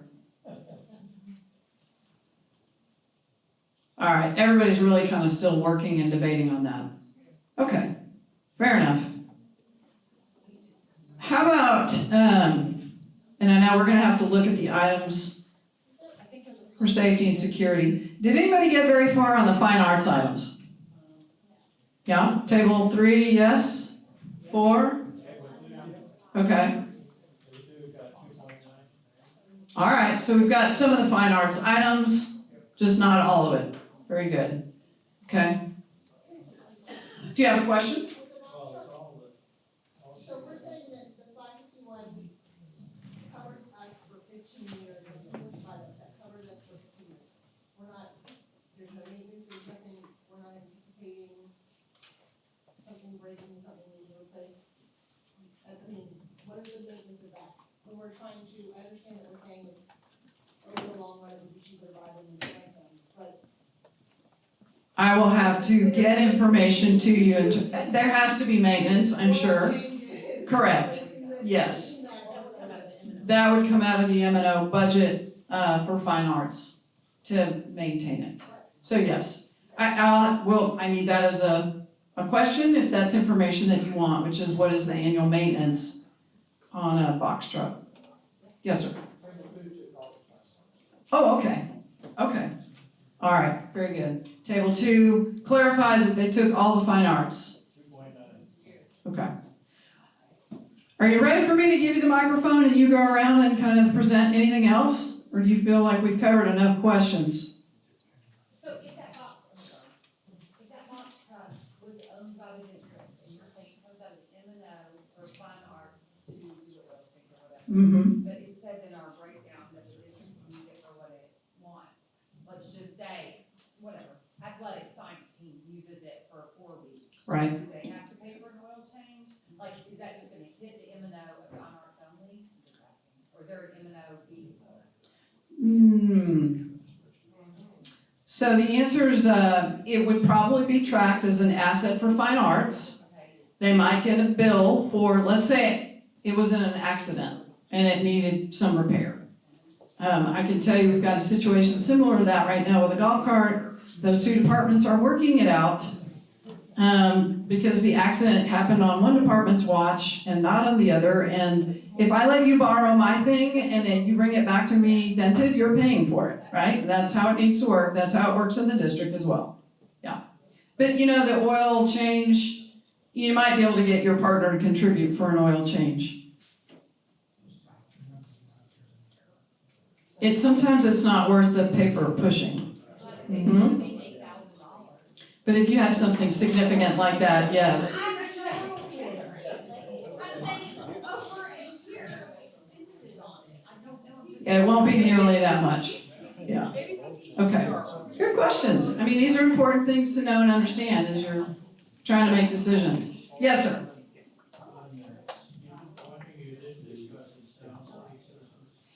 All right, everybody's really kind of still working and debating on that. Okay, fair enough. How about, and I know we're gonna have to look at the items for safety and security. Did anybody get very far on the fine arts items? Yeah, table 3, yes? 4? Okay. All right, so we've got some of the fine arts items, just not all of it. Very good. Okay. Do you have a question? So we're saying that the 551 covers us for 15 years, and the first items that covers us for 15 years. We're not, there's no maintenance, there's nothing, we're not anticipating something breaking, something we need to replace. I mean, what is the maintenance of that? When we're trying to, I understand that we're saying that over the long run, it would be cheaper to buy them and rent them, but I will have to get information to you. And there has to be maintenance, I'm sure. Correct. Yes. That would come out of the M&O budget for fine arts to maintain it. So yes, I need that as a question if that's information that you want, which is what is the annual maintenance on a box truck? Yes, sir. Oh, okay. Okay. All right, very good. Table 2, clarify that they took all the fine arts. Okay. Are you ready for me to give you the microphone and you go around and kind of present anything else? Or do you feel like we've covered enough questions? So if that box truck was owned by the district, and you're saying it comes out of M&O for fine arts to do it, or whatever. Mm-hmm. But it says in our breakdown that the district can use it for what it wants. Let's just say, whatever, athletic science team uses it for 4 weeks. Right. Do they have to pay for an oil change? Like, is that just gonna hit the M&O of fine arts only? I'm just asking. Or is there an M&O fee? So the answer is, it would probably be tracked as an asset for fine arts. They might get a bill for, let's say it was in an accident and it needed some repair. I can tell you we've got a situation similar to that right now with a golf cart. Those 2 departments are working it out because the accident happened on one department's watch and not on the other. And if I let you borrow my thing and then you bring it back to me dented, you're paying for it, right? That's how it needs to work. That's how it works in the district as well. Yeah. But you know, the oil change, you might be able to get your partner to contribute for an oil change. Sometimes it's not worth the paper pushing. Mm-hmm. But if you have something significant like that, yes. Yeah, it won't be nearly that much. Yeah. Okay. Good questions. I mean, these are important things to know and understand as you're trying to make decisions. Yes, sir.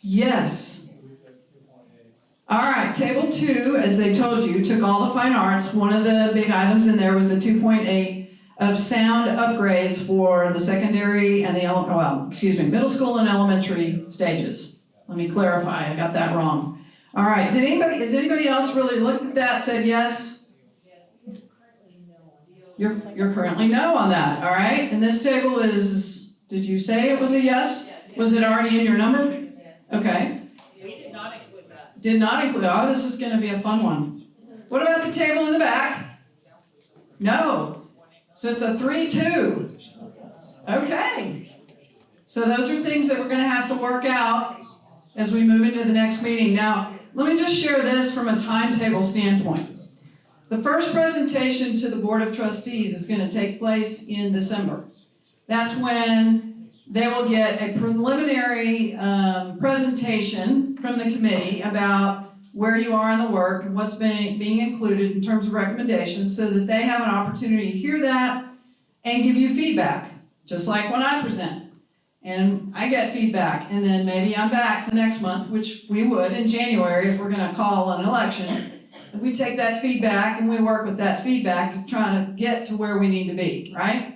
Yes. All right, table 2, as they told you, took all the fine arts. One of the big items in there was the 2.8 of sound upgrades for the secondary and the, middle school and elementary stages. Let me clarify, I got that wrong. All right, has anybody else really looked at that, said yes? You're currently no on that, all right? And this table is, did you say it was a yes? Was it already in your number? Okay. Did not include, oh, this is gonna be a fun one. What about the table in the back? No. So it's a 3-2. Okay. So those are things that we're gonna have to work out as we move into the next meeting. Now, let me just share this from a timetable standpoint. The first presentation to the Board of Trustees is gonna take place in December. That's when they will get a preliminary presentation from the committee about where you are in the work and what's being included in terms of recommendations so that they have an opportunity to hear that and give you feedback, just like when I present. And I get feedback, and then maybe I'm back the next month, which we would in January if we're gonna call an election. And we take that feedback and we work with that feedback to try to get to where we need to be, right?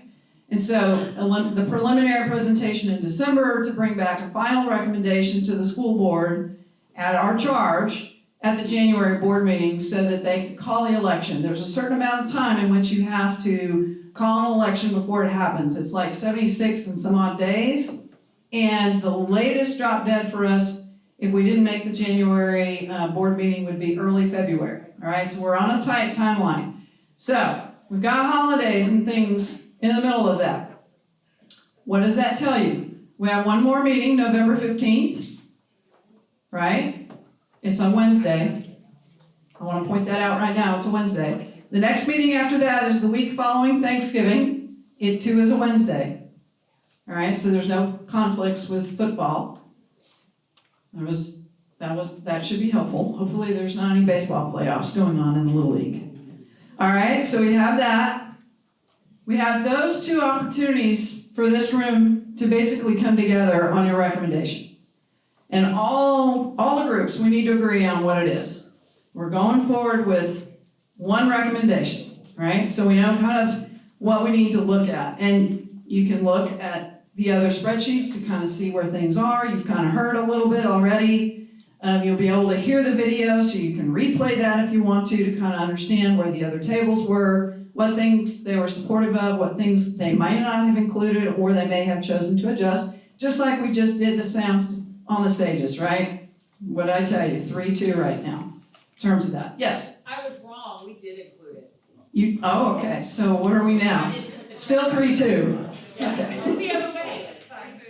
And so the preliminary presentation in December to bring back a final recommendation to the school board at our charge at the January board meeting so that they can call the election. There's a certain amount of time in which you have to call an election before it happens. It's like 76 and some odd days. And the latest drop dead for us if we didn't make the January board meeting, would be early February. All right, so we're on a tight timeline. So we've got holidays and things in the middle of that. What does that tell you? We have one more meeting, November 15th, right? It's on Wednesday. I want to point that out right now, it's a Wednesday. The next meeting after that is the week following Thanksgiving. It too is a Wednesday. All right, so there's no conflicts with football. That should be helpful. Hopefully there's not any baseball playoffs going on in the Little League. All right, so we have that. We have those two opportunities for this room to basically come together on your recommendation. And all the groups, we need to agree on what it is. We're going forward with one recommendation, right? So we know kind of what we need to look at. And you can look at the other spreadsheets to kind of see where things are. You've kind of heard a little bit already. You'll be able to hear the video, so you can replay that if you want to kind of understand where the other tables were, what things they were supportive of, what things they might not have included, or they may have chosen to adjust, just like we just did the sounds on the stages, right? What did I tell you? 3-2 right now, in terms of that. Yes? I was wrong, we did include it. Oh, okay, so what are we now? Still 3-2. Okay. It's the other way, it's fine.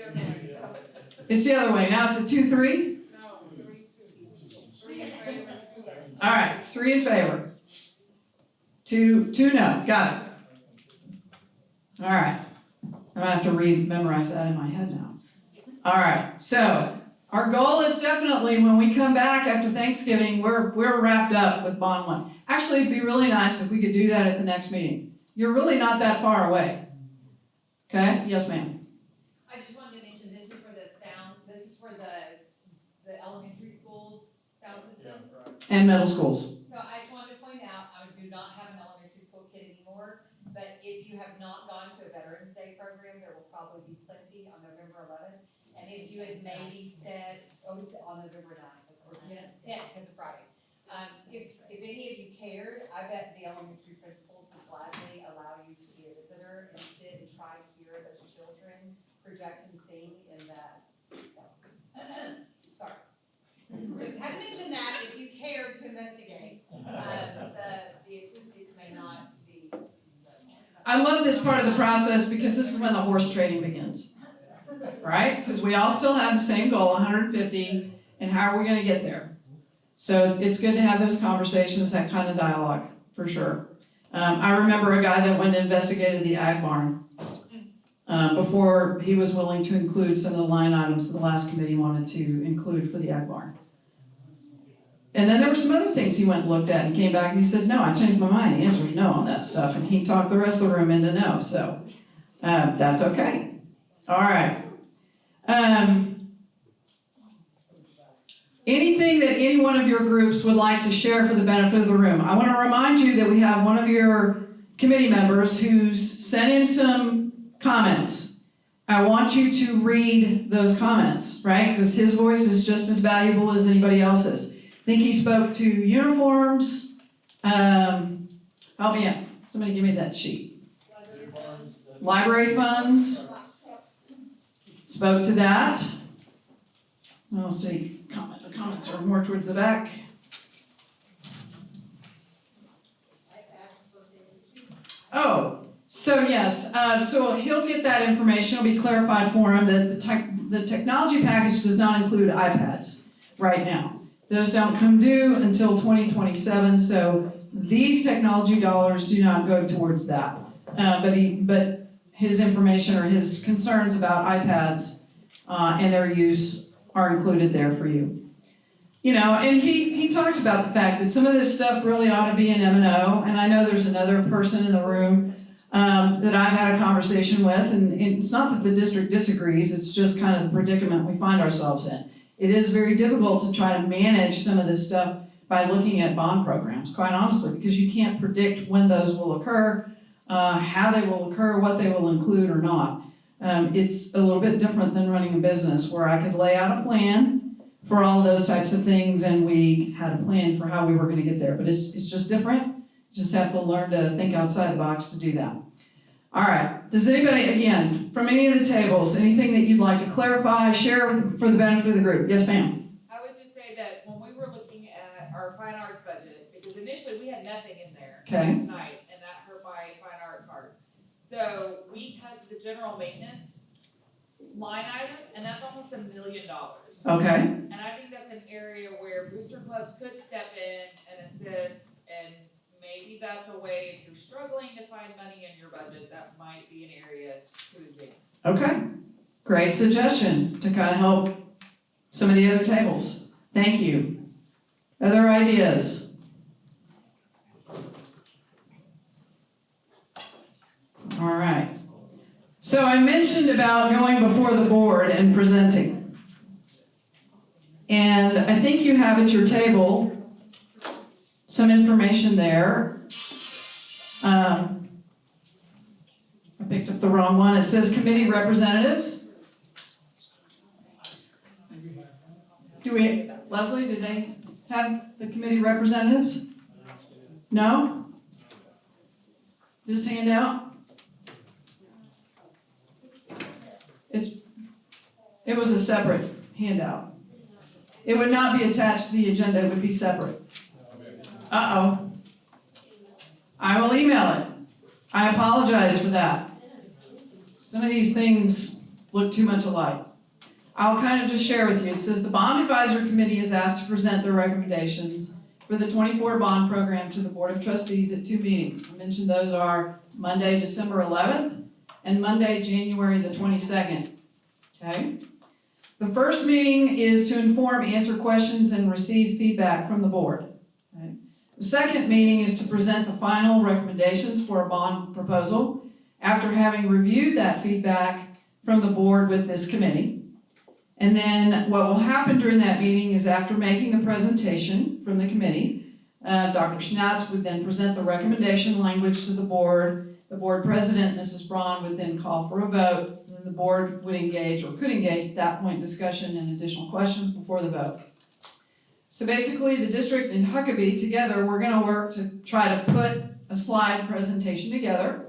It's the other way, now it's a 2-3? All right, 3 in favor. 2 no, got it. All right, I'm gonna have to memorize that in my head now. All right, so our goal is definitely when we come back after Thanksgiving, we're wrapped up with Bond 1. Actually, it'd be really nice if we could do that at the next meeting. You're really not that far away. Okay, yes ma'am. I just wanted to mention, this is for the sound, this is for the elementary schools sound system. And middle schools. So I just wanted to point out, I do not have an elementary school kid anymore, but if you have not gone to a Veterans Day program, there will probably be plenty on November 11th. And if you had maybe said, it's on November 9th, or 10th, because of Friday. If any of you cared, I bet the elementary principals would gladly allow you to be a visitor and sit and try to hear those children project and sing in that. Sorry. Just had to mention that if you cared to investigate, the acoustics may not be. I love this part of the process because this is when the horse trading begins, right? Because we all still have the same goal, 150, and how are we going to get there? So it's good to have those conversations, that kind of dialogue, for sure. I remember a guy that went and investigated the ag barn before he was willing to include some of the line items the last committee wanted to include for the ag barn. And then there were some other things he went and looked at and came back and he said, no, I changed my mind. The answer was no on that stuff. And he talked the rest of the room into no. So that's okay. All right. Anything that any one of your groups would like to share for the benefit of the room. I want to remind you that we have one of your committee members who's sent in some comments. I want you to read those comments, right? Because his voice is just as valuable as anybody else's. I think he spoke to uniforms. Help me out. Somebody give me that sheet. Library funds. Spoke to that. I'll see. The comments are more towards the back. Oh, so yes. So he'll get that information. It'll be clarified for him that the technology package does not include iPads right now. Those don't come due until 2027, so these technology dollars do not go towards that. But his information or his concerns about iPads and their use are included there for you. You know, and he talks about the fact that some of this stuff really ought to be in M&O, and I know there's another person in the room that I've had a conversation with, and it's not that the district disagrees, it's just kind of the predicament we find ourselves in. It is very difficult to try to manage some of this stuff by looking at bond programs, quite honestly, because you can't predict when those will occur, how they will occur, what they will include or not. It's a little bit different than running a business where I could lay out a plan for all those types of things and we had a plan for how we were going to get there. But it's just different. You just have to learn to think outside the box to do that. All right. Does anybody, again, from any of the tables, anything that you'd like to clarify, share for the benefit of the group? Yes, ma'am. I would actually, we had nothing in there Okay. last night, and that hurt my fine art card. So we cut the general maintenance line item, and that's almost $1 million. Okay, And I think that's an area where booster clubs could step in and assist, and maybe that's a way, if you're struggling to find money in your budget, that might be an area to examine. okay. Great suggestion to kind of help some of the other tables. Thank you. Other ideas? All right. So I mentioned about going before the board and presenting. And I think you have at your table some information there. I picked up the wrong one. It says committee representatives. Do we, Leslie, do they have the committee representatives? No? This handout? It was a separate handout. It would not be attached to the agenda, it would be separate. Uh-oh. I will email it. I apologize for that. Some of these things look too much alike. I'll kind of just share with you. It says the Bond Advisory Committee is asked to present their recommendations for the 24 bond program to the Board of Trustees at 2 meetings. I mentioned those are Monday, December 11th and Monday, January the 22nd. Okay? The first meeting is to inform, answer questions, and receive feedback from the board. Okay? The second meeting is to present the final recommendations for a bond proposal after having reviewed that feedback from the board with this committee. And then what will happen during that meeting is after making the presentation from the committee, Dr. Schnatz would then present the recommendation language to the board. The board president, Mrs. Braun, would then call for a vote. And then the board would engage, or could engage at that point, discussion and additional questions before the vote. So basically, the district and Huckabee together, we're going to work to try to put a slide presentation together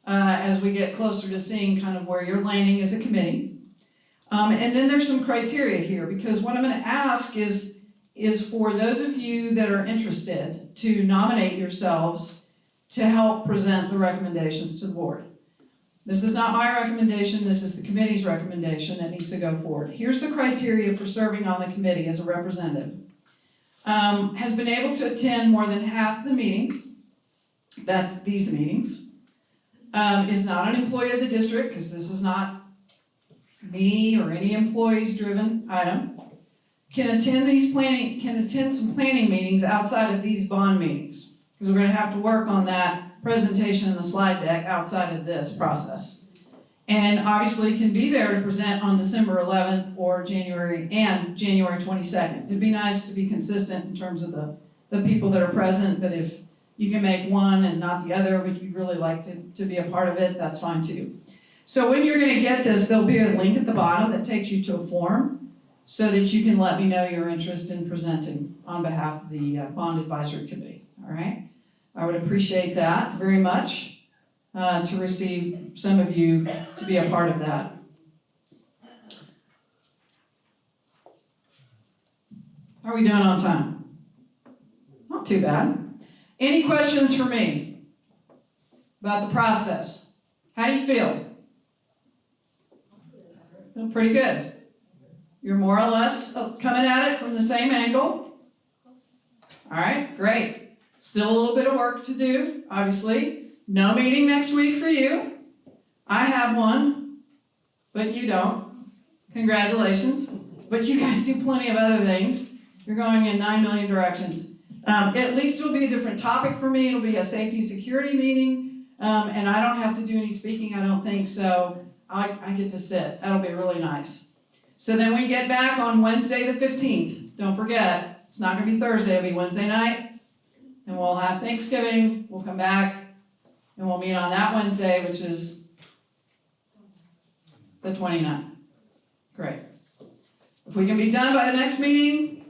as we get closer to seeing kind of where you're landing as a committee. And then there's some criteria here, because what I'm going to ask is for those of you that are interested to nominate yourselves to help present the recommendations to the board. This is not my recommendation, this is the committee's recommendation that needs to go forward. Here's the criteria for serving on the committee as a representative. Has been able to attend more than half the meetings, that's these meetings. Is not an employee of the district, because this is not me or any employees driven item. Can attend some planning meetings outside of these bond meetings, because we're going to have to work on that presentation in the slide deck outside of this process. And obviously can be there to present on December 11th or January 22nd. It'd be nice to be consistent in terms of the people that are present, but if you can make one and not the other, but you'd really like to be a part of it, that's fine too. So when you're going to get this, there'll be a link at the bottom that takes you to a form so that you can let me know your interest in presenting on behalf of the Bond Advisory Committee, all right? I would appreciate that very much to receive some of you to be a part of that. How are we doing on time? Not too bad. Any questions for me about the process? How do you feel? Feel pretty good. You're more or less coming at it from the same angle. All right, great. Still a little bit of work to do, obviously. No meeting next week for you. I have one, but you don't. Congratulations. But you guys do plenty of other things. You're going in 9 million directions. At least it'll be a different topic for me. It'll be a safety and security meeting, and I don't have to do any speaking, I don't think, so I get to sit. That'll be really nice. So then we get back on Wednesday the 15th. Don't forget, it's not going to be Thursday, it'll be Wednesday night, and we'll have Thanksgiving. We'll come back, and we'll meet on that Wednesday, which is the 29th. Great. If we can be done by the next meeting,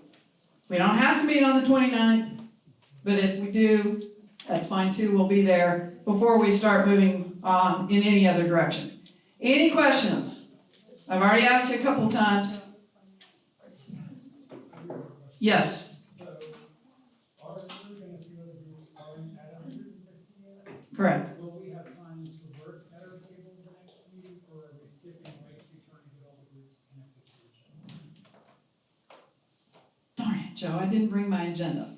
we don't have to meet on the 29th, but if we do, that's fine too. We'll be there before we start moving on in any other direction. Any questions? I've already asked you a couple times. Yes. So, are there going to be other Correct. Will we have time to work at our table the next meeting, or are we skipping right to trying to get all the groups connected to each other? Darn it, Joe, I didn't bring my agenda.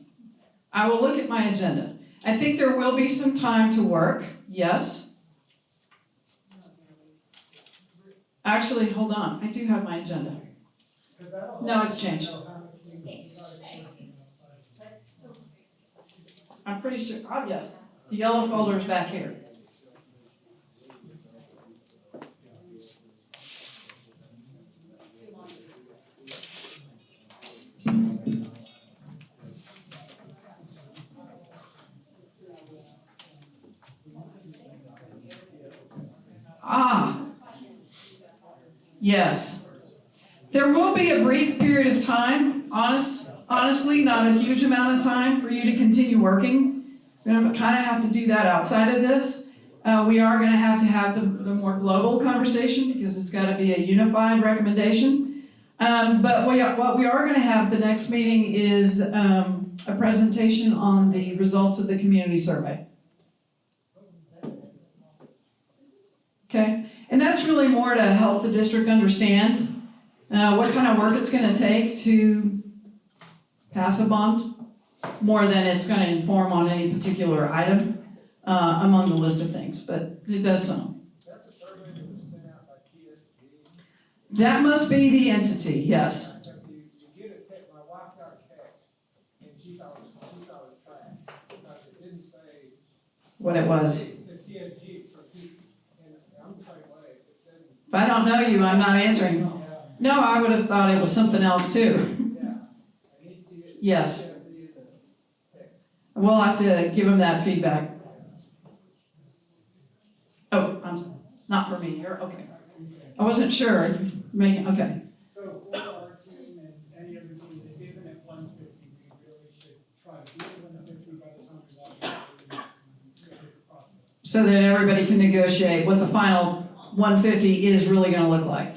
I will look at my agenda. I think there will be some time to work, yes. Actually, hold on, I do have my agenda. Because that'll No, help it's us changed. know how much we decided working outside of it. I'm pretty sure, oh, yes, the yellow folder's back here. Ah, yes. There will be a brief period of time, honestly, not a huge amount of time for you to continue working. We're gonna kind of have to do that outside of this. We are gonna have to have the more global conversation because it's gotta be a unified recommendation. But what we are gonna have the next meeting is a presentation on the results of the community survey. Okay, and that's really more to help the district understand what kind of work it's gonna take to pass a bond, more than it's gonna inform on any particular item among the list of things, but it does some. That's a survey that was sent out by GCISD. That must be the entity, yes. You get a text, my wife got a text, and she thought it was trash, because it didn't say. What it was. It said CSG for people, and I'm the same way, it said. If I don't know you, I'm not answering. No, I would have thought it was something else too. Yeah. I need to get. Yes. We'll have to give them that feedback. Oh, not for me, you're, okay. I wasn't sure, okay. So for our team and any other team that isn't at 150, we really should try to be at 150 by the time we log into the process. So that everybody can negotiate what the final 150 is really gonna look like.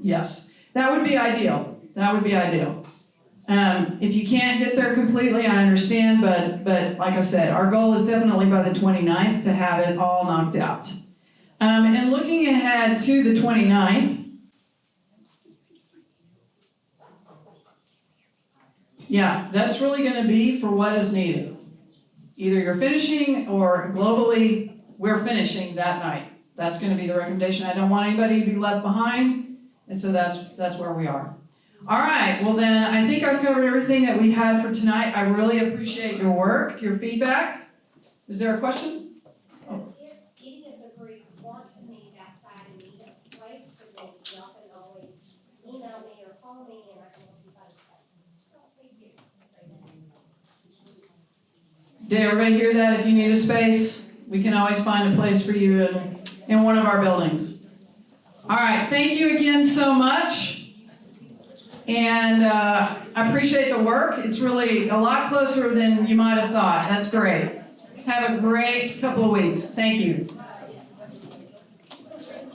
Yes, that would be ideal, that would be ideal. If you can't get there completely, I understand, but like I said, our goal is definitely by the 29th to have it all knocked out. And looking ahead to the 29th, yeah, that's really gonna be for what is needed. Either you're finishing or globally, we're finishing that night. That's gonna be the recommendation. I don't want anybody to be left behind, and so that's where we are. All right, well then, I think I've covered everything that we had for tonight. I really appreciate your work, your feedback. Is there a question? So if any of the groups want to meet outside and meet at a place, so then y'all can always email me or call me and I can help you find a space. Did everybody hear that? If you need a space, we can always find a place for you in one of our buildings. All right, thank you again so much. And I appreciate the work. It's really a lot closer than you might have thought. That's great. Have a great couple of weeks. Thank you.